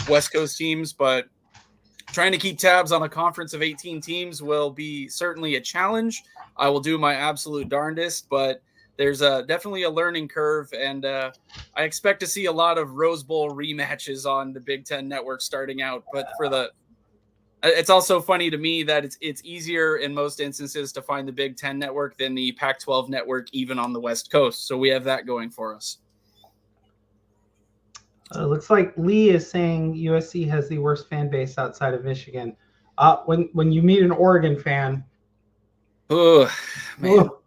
West Coast teams, but trying to keep tabs on a conference of 18 teams will be certainly a challenge. I will do my absolute darndest, but there's definitely a learning curve, and I expect to see a lot of Rose Bowl rematches on the Big Ten Network starting out. But it's also funny to me that it's easier in most instances to find the Big Ten Network than the Pac-12 Network, even on the West Coast. So we have that going for us. Looks like Lee is saying USC has the worst fan base outside of Michigan. When you meet an Oregon fan, Oh man. ooh,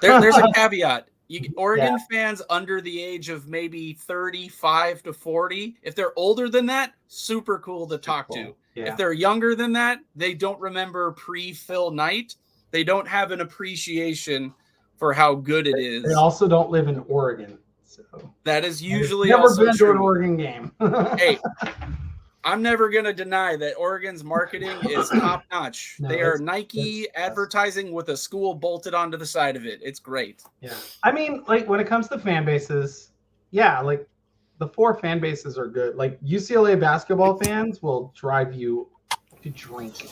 There's a caveat. Oregon fans under the age of maybe 35 to 40, if they're older than that, super cool to talk to. Yeah. If they're younger than that, they don't remember pre-Phil Knight. They don't have an appreciation for how good it is. They also don't live in Oregon. So that is usually never also been true. to an Oregon game. Hey, I'm never going to deny that Oregon's marketing is top-notch. No, they are Nike advertising with a school bolted onto the side of it. It's great. Yeah. I mean, like, when it comes to fan bases, yeah, like, the 4 fan bases are good. Like, UCLA basketball fans will drive you to drink.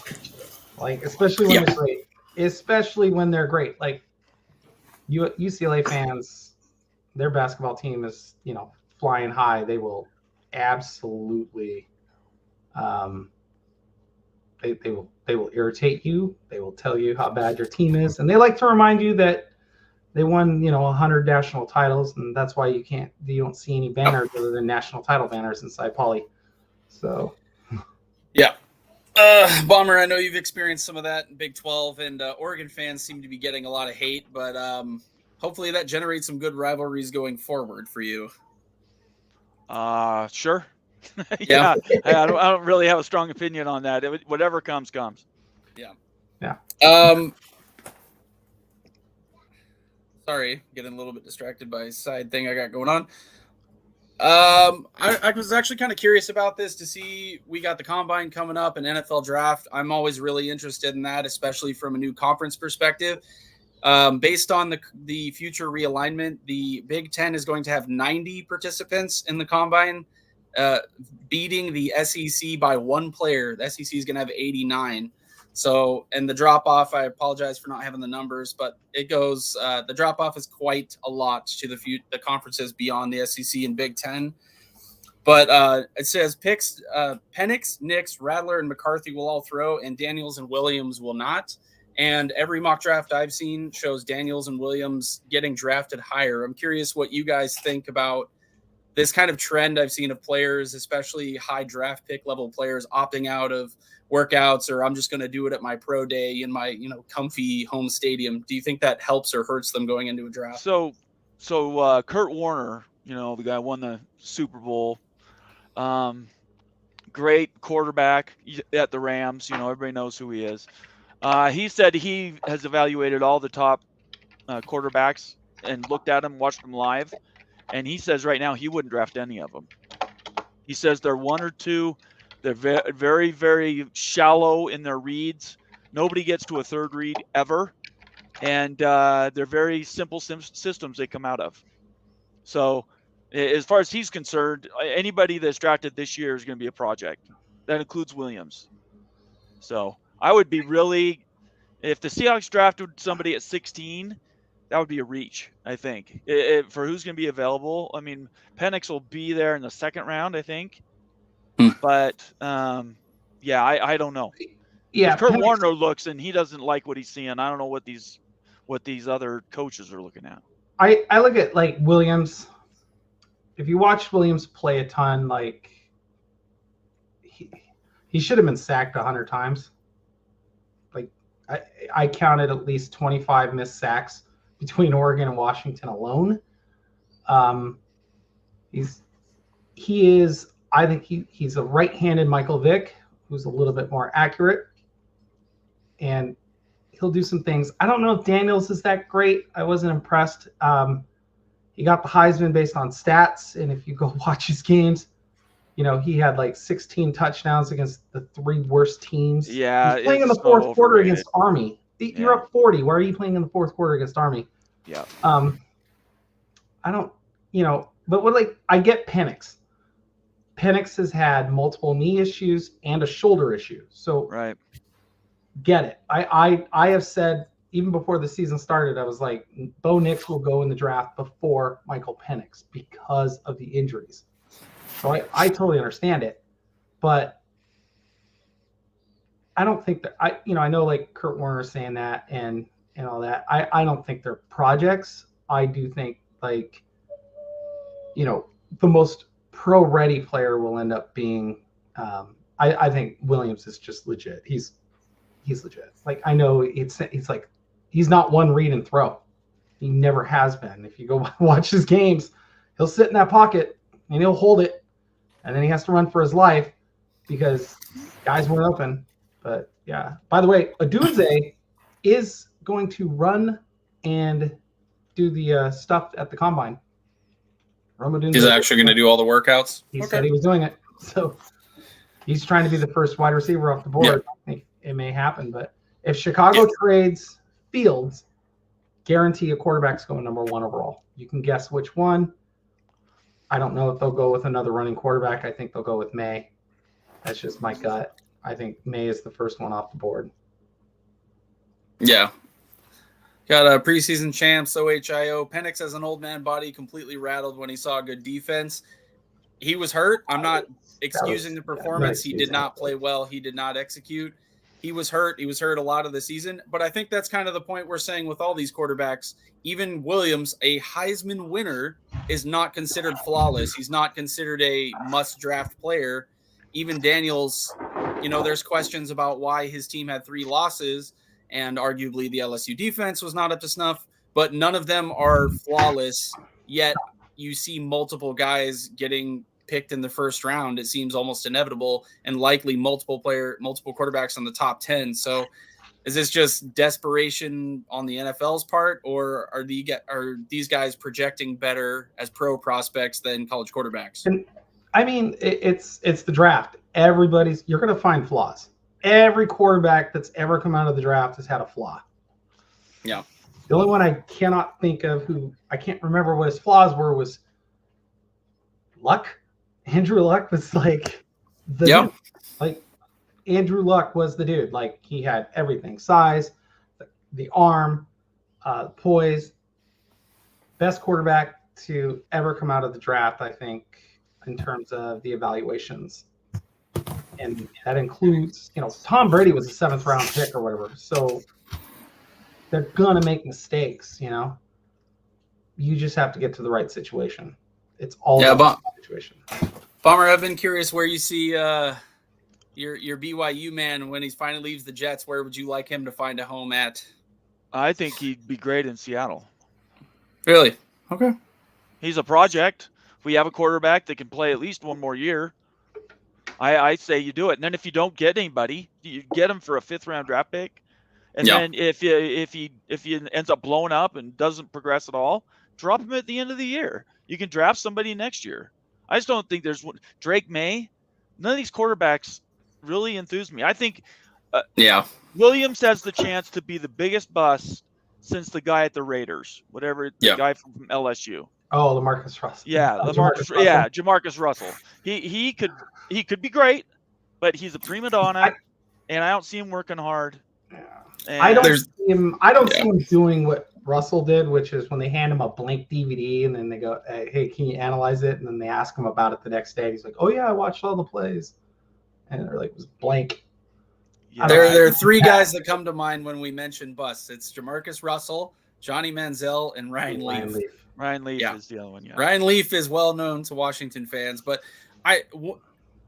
Like, especially when they're great. Especially when they're great. Like, UCLA fans, their basketball team is, flying high. They will absolutely they will irritate you. They will tell you how bad your team is, and they like to remind you that they won 100 national titles, and that's why you don't see any banners other than national title banners inside Poly. So yeah. Bomber, I know you've experienced some of that in Big 12, and Oregon fans seem to be getting a lot of hate, but hopefully that generates some good rivalries going forward for you. Sure. Yeah. I don't really have a strong opinion on that. Whatever comes. Yeah. Sorry, getting a little bit distracted by a side thing I got going on. I was actually kind of curious about this to see, we got the combine coming up and NFL draft. I'm always really interested in that, especially from a new conference perspective. Based on the future realignment, the Big Ten is going to have 90 participants in the combine, beating the SEC by 1 player. The SEC is going to have 89. So, and the drop off, I apologize for not having the numbers, but it goes, the drop off is quite a lot to the conferences beyond the SEC and Big Ten. But it says Penix, Nix, Rattler, and McCarthy will all throw, and Daniels and Williams will not. And every mock draft I've seen shows Daniels and Williams getting drafted higher. I'm curious what you guys think about this kind of trend I've seen of players, especially high draft pick level players, opting out of workouts, or I'm just going to do it at my pro day in my, comfy home stadium. Do you think that helps or hurts them going into a draft? So So Kurt Warner, the guy who won the Super Bowl, great quarterback at the Rams. Everybody knows who he is. He said he has evaluated all the top quarterbacks and looked at them, watched them live, and he says right now he wouldn't draft any of them. He says they're one or two. They're very, very shallow in their reads. Nobody gets to a third read ever, and they're very simple systems they come out of. So as far as he's concerned, anybody that's drafted this year is going to be a project. That includes Williams. So I would be really, if the Seahawks drafted somebody at 16, that would be a reach, I think, for who's going to be available. I mean, Penix will be there in the second round, I think. But, I don't know. Yeah, Kurt Warner looks and he doesn't like what he's seeing. I don't know what these other coaches are looking at. I look at like Williams. If you watch Williams play a ton, like he should have been sacked 100 times. Like I counted at least 25 missed sacks between Oregon and Washington alone. I think he's a right-handed Michael Vick who's a little bit more accurate, and he'll do some things. I don't know if Daniels is that great. I wasn't impressed. He got the Heisman based on stats, and if you go watch his games, he had like 16 touchdowns against the 3 worst teams. Yeah, he's playing in the fourth quarter against Army. You're up 40. Why are you playing in the fourth quarter against Army? Yeah. I don't, but I get Penix. Penix has had multiple knee issues and a shoulder issue. So right. Get it. I have said even before the season started, I was like, Bo Nix will go in the draft before Michael Penix because of the injuries. So I totally understand it, but I don't think that I know like Kurt Warner saying that and all that. I don't think they're projects. I do think like, the most pro-ready player will end up being. I think Williams is just legit. He's legit. Like I know it's like he's not one read and throw. He never has been. If you go watch his games, he'll sit in that pocket and he'll hold it, and then he has to run for his life because guys weren't open. But yeah. By the way, Odunze is going to run and do the stuff at the combine. He's actually going to do all the workouts? He said he was doing it. So he's trying to be the first wide receiver off the board. Yeah. I think it may happen. But if Chicago trades Fields, guarantee a quarterback's going number 1 overall. You can guess which one. I don't know if they'll go with another running quarterback. I think they'll go with May. That's just my gut. I think May is the first one off the board. Yeah. Got a preseason champs, OHIO. Penix has an old man body, completely rattled when he saw good defense. He was hurt. I'm not excusing the performance. He did not play well. He did not execute. He was hurt. He was hurt a lot of the season. But I think that's kind of the point we're saying with all these quarterbacks. Even Williams, a Heisman winner, is not considered flawless. He's not considered a must-draft player. Even Daniels, there's questions about why his team had 3 losses. And arguably the LSU defense was not up to snuff, but none of them are flawless. Yet you see multiple guys getting picked in the first round. It seems almost inevitable, and likely multiple quarterbacks on the top 10. So is this just desperation on the NFL's part, or are these guys projecting better as pro prospects than college quarterbacks? And I mean, it's the draft. You're going to find flaws. Every quarterback that's ever come out of the draft has had a flaw. Yeah. The only one I cannot think of I can't remember what his flaws were was Luck. Andrew Luck was like the dude. Like Andrew Luck was the dude. Like he had everything: size, the arm, poise. Best quarterback to ever come out of the draft, I think, in terms of the evaluations. And that includes, Tom Brady was a 7th round pick or whatever. So they're going to make mistakes, You just have to get to the right situation. It's all about the situation. Bomber, I've been curious where you see your BYU man when he finally leaves the Jets. Where would you like him to find a home at? I think he'd be great in Seattle. Really? Okay. He's a project. If we have a quarterback that can play at least one more year, I say you do it. And then if you don't get anybody, you get him for a 5th-round draft pick. And Yeah. then if he ends up blowing up and doesn't progress at all, drop him at the end of the year. You can draft somebody next year. I just don't think there's Drake May. None of these quarterbacks really enthuse me. I think Williams has the chance to be the biggest bust since the guy at the Raiders, whatever the guy from LSU. Oh, LaMarcus Russell. Yeah, Jamarcus Russell. He could be great, but he's a prima donna, and I don't see him working hard. I don't see him doing what Russell did, which is when they hand him a blank DVD and then they go, "Hey, can you analyze it?" And then they ask him about it the next day. He's like, "Oh yeah, I watched all the plays," and they're like, "It was blank." Yeah, there are 3 guys that come to mind when we mention busts. It's Jamarcus Russell, Johnny Manziel, and Ryan Leaf. Ryan Leaf is the other one. Yeah. Ryan Leaf is well known to Washington fans, but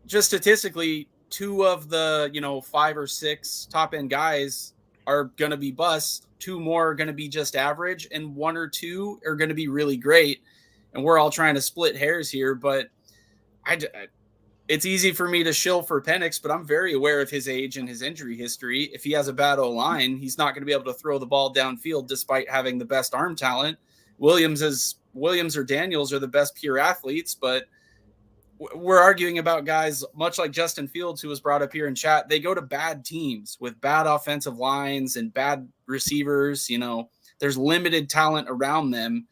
just statistically, 2 of the 5 or 6 top end guys are going to be busts. 2 more are going to be just average, and 1 or 2 are going to be really great. And we're all trying to split hairs here, but it's easy for me to shill for Penix, but I'm very aware of his age and his injury history. If he has a bad O-line, he's not going to be able to throw the ball downfield despite having the best arm talent. Williams or Daniels are the best pure athletes, but we're arguing about guys much like Justin Fields, who was brought up here in chat. They go to bad teams with bad offensive lines and bad receivers. There's limited talent around them.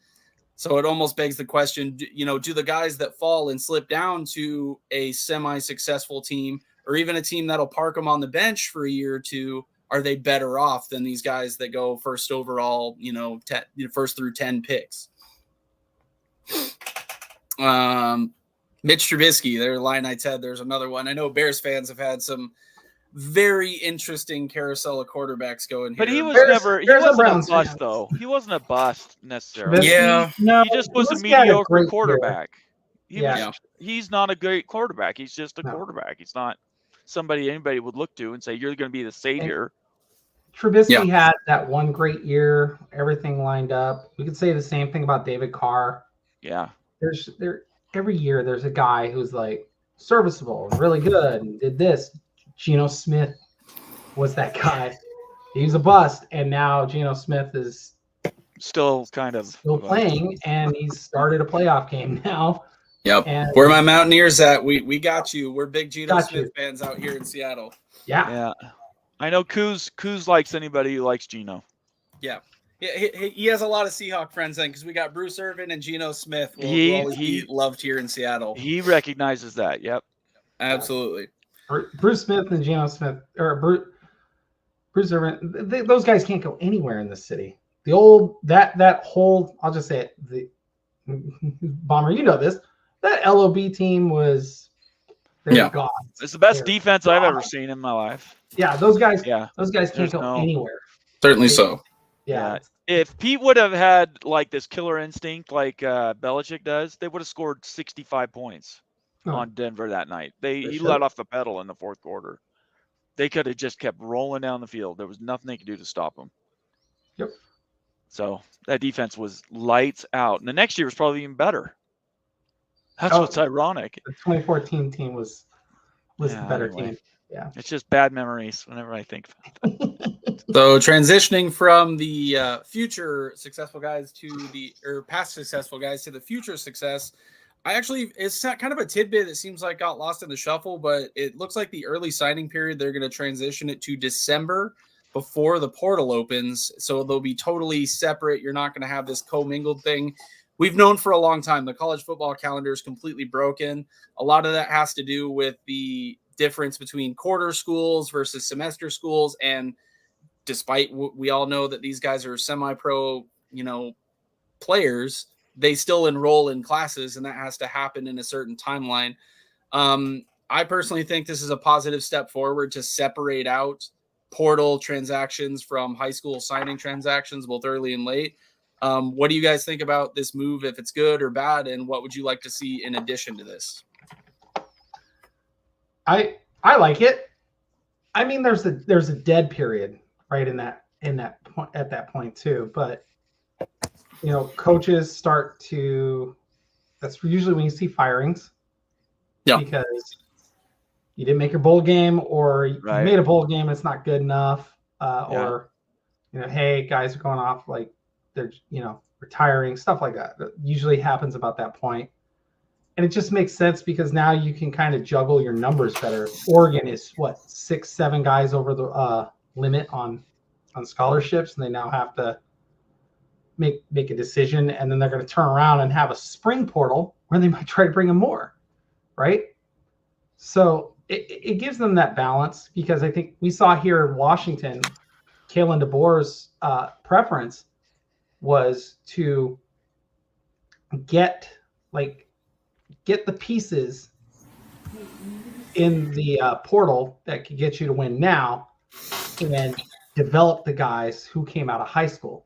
So it almost begs the question, do the guys that fall and slip down to a semi-successful team or even a team that'll park them on the bench for a year or 2, are they better off than these guys that go first overall, first through 10 picks? Mitch Trubisky, their line I said, there's another one. I know Bears fans have had some very interesting carousel of quarterbacks going here. But he wasn't a bust, though. He wasn't a bust necessarily. Yeah. He just was a mediocre quarterback. He's not a great quarterback. He's just a quarterback. He's not somebody anybody would look to and say, you're going to be the savior. Trubisky had that one great year, everything lined up. We could say the same thing about David Carr. Yeah. Every year there's a guy who's like serviceable and really good and did this. Geno Smith was that guy. He was a bust, and now Geno Smith is still playing, and he's started a playoff game now. Yep. And where my Mountaineers at? We got you. We're big Geno Smith fans out here in Seattle. Yeah. I know Coos likes anybody who likes Geno. Yeah. He has a lot of Seahawk friends then, because we got Bruce Irvin and Geno Smith. Who always be loved here in Seattle. He recognizes that. Yep. Absolutely. Bruce Smith and Geno Smith, or Bruce Irvin, those guys can't go anywhere in the city. The old that whole, I'll just say it, Bomber, you know this. That LOB team was gone. It's the best defense I've ever seen in my life. Yeah, those guys can't go anywhere. Certainly so. Yeah. If Pete would have had like this killer instinct like Belichick does, they would have scored 65 points on Denver that night. He let off the pedal in the 4th quarter. They could have just kept rolling down the field. There was nothing they could do to stop them. Yep. So that defense was lights out. And the next year was probably even better. That's what's ironic. The 2014 team was the better team. Yeah. It's just bad memories whenever I think about that. So transitioning from the future successful guys past successful guys to the future success, it's kind of a tidbit that seems like got lost in the shuffle, but it looks like the early signing period, they're going to transition it to December before the portal opens. So they'll be totally separate. You're not going to have this commingled thing. We've known for a long time the college football calendar is completely broken. A lot of that has to do with the difference between quarter schools versus semester schools. And despite we all know that these guys are semi-pro, players, they still enroll in classes, and that has to happen in a certain timeline. I personally think this is a positive step forward to separate out portal transactions from high school signing transactions, both early and late. What do you guys think about this move, if it's good or bad, and what would you like to see in addition to this? I like it. I mean, there's a dead period right at that point too, but coaches start to. That's usually when you see firings. Yeah. Because you didn't make your bowl game, or you Right. made a bowl game, it's not good enough, Yeah. or hey, guys are going off, like they're retiring, stuff like that. That usually happens about that point. And it just makes sense because now you can kind of juggle your numbers better. Oregon is what, 6-7 guys over the limit on scholarships, and they now have to make a decision, and then they're going to turn around and have a spring portal where they might try to bring in more, right? So it gives them that balance, because I think we saw here in Washington, Kalen DeBoer's preference was to get the pieces in the portal that could get you to win now, and then develop the guys who came out of high school.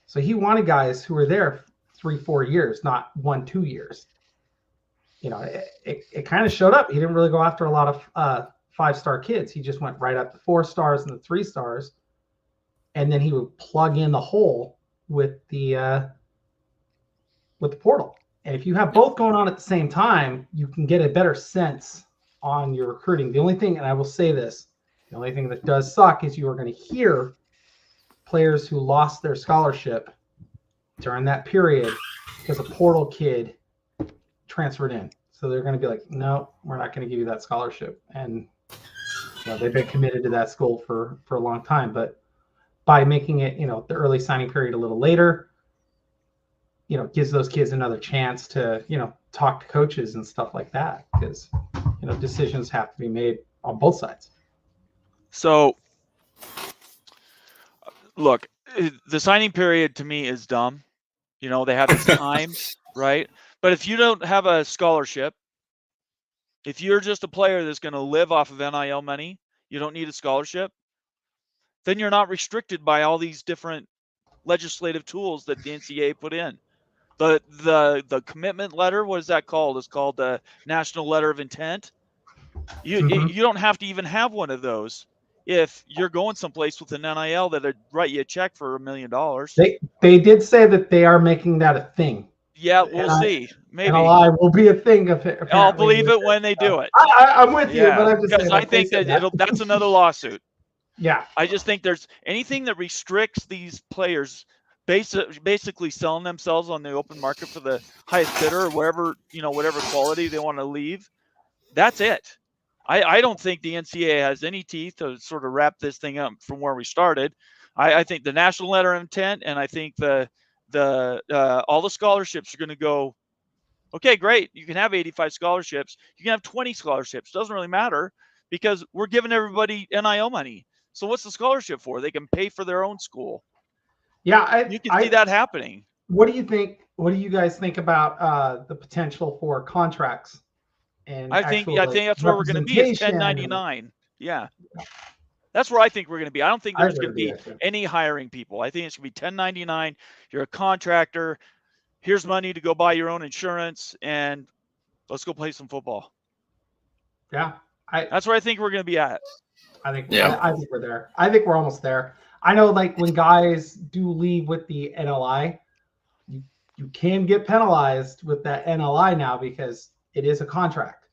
So he wanted guys who were there 3-4 years, not 1-2 years. It kind of showed up. He didn't really go after a lot of 5-star kids. He just went right up to 4 stars and the 3 stars, and then he would plug in the hole with the portal. And if you have both going on at the same time, you can get a better sense on your recruiting. The only thing, and I will say this, the only thing that does suck is you are going to hear players who lost their scholarship during that period because a portal kid transferred in. So they're going to be like, no, we're not going to give you that scholarship. And they've been committed to that school for a long time. But by making it, the early signing period a little later, gives those kids another chance to, talk to coaches and stuff like that, because, decisions have to be made on both sides. So, look, the signing period to me is dumb. They have this time, right? But if you don't have a scholarship, if you're just a player that's going to live off of NIL money, you don't need a scholarship, then you're not restricted by all these different legislative tools that the NCAA put in. The commitment letter, what is that called? It's called the National Letter of Intent. You don't have to even have one of those if you're going someplace with an NIL that'll write you a check for $1 million. They did say that they are making that a thing. Yeah, we'll see. Maybe NLI will be a thing. I'll believe it when they do it. I'm with you, but I'm just saying. Because I think that's another lawsuit. Yeah. I just think there's anything that restricts these players basically selling themselves on the open market for the highest bidder or whatever quality they want to leave. That's it. I don't think the NCAA has any teeth to sort of wrap this thing up from where we started. I think the National Letter of Intent, and I think the all the scholarships are going to go, okay, great. You can have 85 scholarships. You can have 20 scholarships. Doesn't really matter, because we're giving everybody NIL money. So what's the scholarship for? They can pay for their own school. Yeah, you can see that happening. What do you think? What do you guys think about the potential for contracts? And I think that's where we're going to be. It's 1099. Yeah. That's where I think we're going to be. I don't think there's going to be any hiring people. I think it's going to be 1099. You're a contractor. Here's money to go buy your own insurance, and let's go play some football. Yeah. That's where I think we're going to be at. I think we're there. I think we're almost there. I know, like, when guys do leave with the NLI, you can get penalized with that NLI now because it is a contract.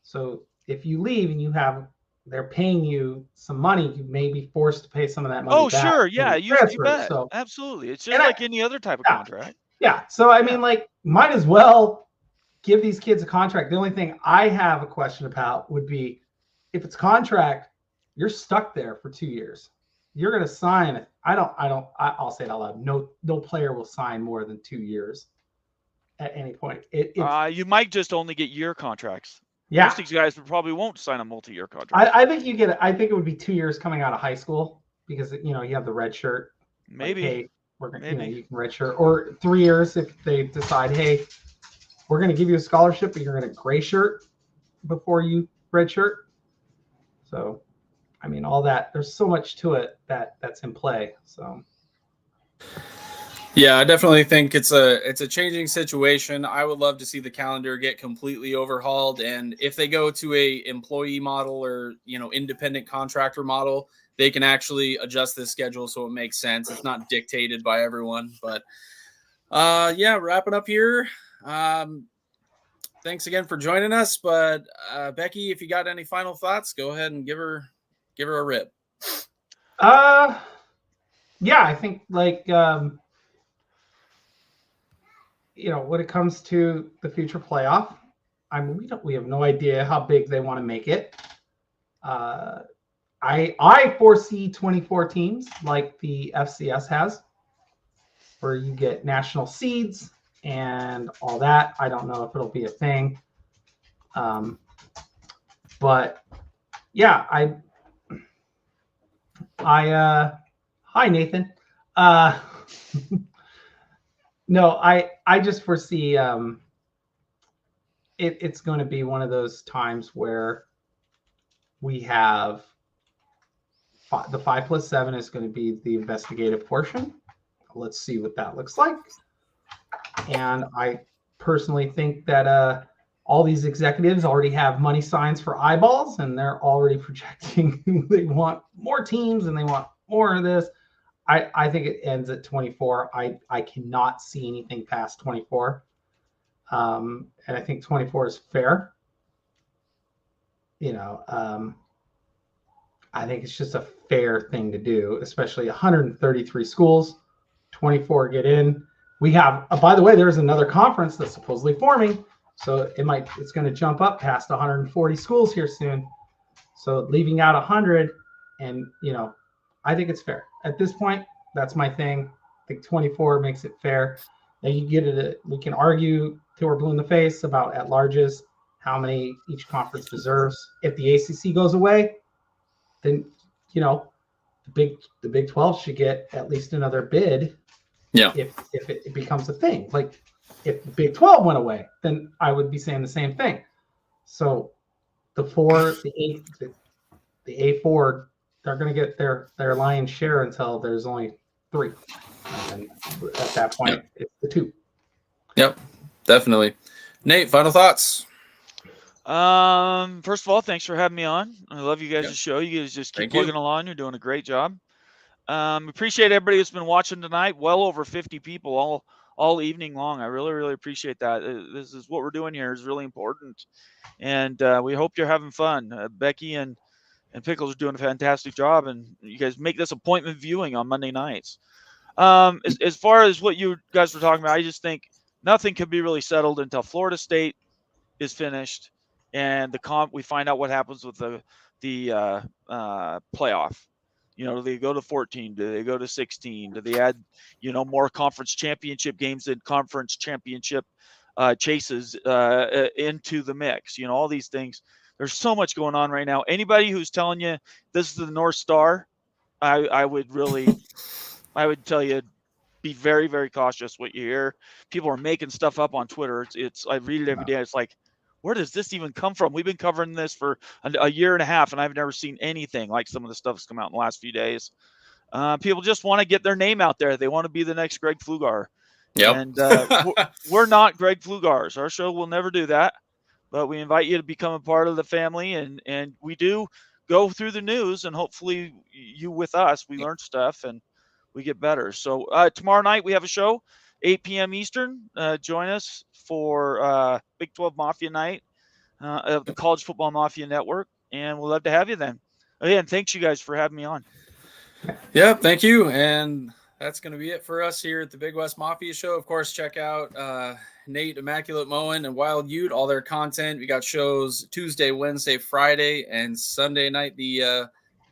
So if you leave and they're paying you some money, you may be forced to pay some of that money. Oh, back. Sure. Yeah, you bet. So, absolutely. It's just like any other type of contract. Yeah. So, I mean, like, might as well give these kids a contract. The only thing I have a question about would be, if it's contract, you're stuck there for 2 years. You're going to sign. I'll say it out loud. No player will sign more than 2 years at any point. You might just only get year contracts. Yeah. Most of these guys probably won't sign a multi-year contract. I think I think it would be 2 years coming out of high school, because you have the red shirt. Maybe. Like, hey, we're gonna, you can red shirt, or 3 years if they decide, hey, we're going to give you a scholarship, but you're going to gray shirt before you red shirt. So, I mean, all that, there's so much to it that's in play. So, yeah, I definitely think it's a changing situation. I would love to see the calendar get completely overhauled, and if they go to a employee model or independent contractor model, they can actually adjust this schedule so it makes sense. It's not dictated by everyone, but Yeah, wrapping up here. Thanks again for joining us. But Becky, if you got any final thoughts, go ahead and give her a rip. Yeah, I think when it comes to the future playoff, I mean, we have no idea how big they want to make it. I foresee 24 teams like the FCS has, where you get national seeds and all that. I don't know if it'll be a thing. But yeah, hi Nathan. No, I just foresee it's going to be one of those times where we have the 5+7 is going to be the investigative portion. Let's see what that looks like. And I personally think that all these executives already have money signs for eyeballs, and they're already projecting they want more teams and they want more of this. I think it ends at 24. I cannot see anything past 24. And I think 24 is fair. I think it's just a fair thing to do, especially 133 schools, 24 get in. We have, by the way, there's another conference that's supposedly forming. So it's going to jump up past 140 schools here soon. So leaving out 100, and I think it's fair at this point. That's my thing. I think 24 makes it fair. Now you get it. We can argue till we're blue in the face about at larges, how many each conference deserves. If the ACC goes away, then the Big 12 should get at least another bid. Yeah. If it becomes a thing, like if the Big 12 went away, then I would be saying the same thing. So the A4, they're going to get their lion's share until there's only 3, and at that point, it's the 2. Yep, definitely. Nate, final thoughts. First of all, thanks for having me on. I love you guys' show. You guys just keep plugging along. You're doing a great job. Appreciate everybody who's been watching tonight. Well over 50 people all evening long. I really, really appreciate that. This is what we're doing here is really important. And we hope you're having fun. Becky and Pickles are doing a fantastic job, and you guys make this appointment viewing on Monday nights. As far as what you guys were talking about, I just think nothing can be really settled until Florida State is finished and we find out what happens with the playoff. Do they go to 14? Do they go to 16? Do they add, more conference championship games and conference championship chases into the mix? All these things. There's so much going on right now. Anybody who's telling you this is the North Star, I would tell you, be very, very cautious what you hear. People are making stuff up on Twitter. I read it every day. It's like, where does this even come from? We've been covering this for a year and a half, and I've never seen anything like some of the stuff that's come out in the last few days. People just want to get their name out there. They want to be the next Greg Pflugar. Yep. And we're not Greg Pflugars. Our show will never do that. But we invite you to become a part of the family, and we do go through the news, and hopefully you with us, we learn stuff and we get better. So tomorrow night we have a show, 8 p.m. Eastern. Join us for Big 12 Mafia night of the College Football Mafia Network, and we'll love to have you then. Again, thanks you guys for having me on. Yeah, thank you. And that's going to be it for us here at the Big West Mafia Show. Of course, check out Nate, Immaculate Moen, and Wild Ute, all their content. We got shows Tuesday, Wednesday, Friday, and Sunday night, the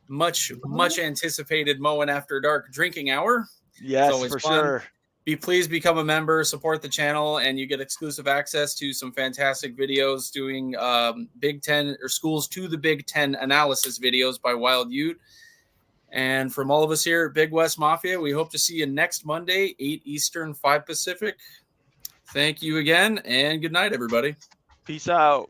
much anticipated Moen After Dark drinking hour. Yes, for sure. Please become a member, support the channel, and you get exclusive access to some fantastic videos doing Big Ten or schools to the Big Ten analysis videos by Wild Ute. And from all of us here at Big West Mafia, we hope to see you next Monday, 8 Eastern, 5 Pacific. Thank you again, and good night, everybody. Peace out.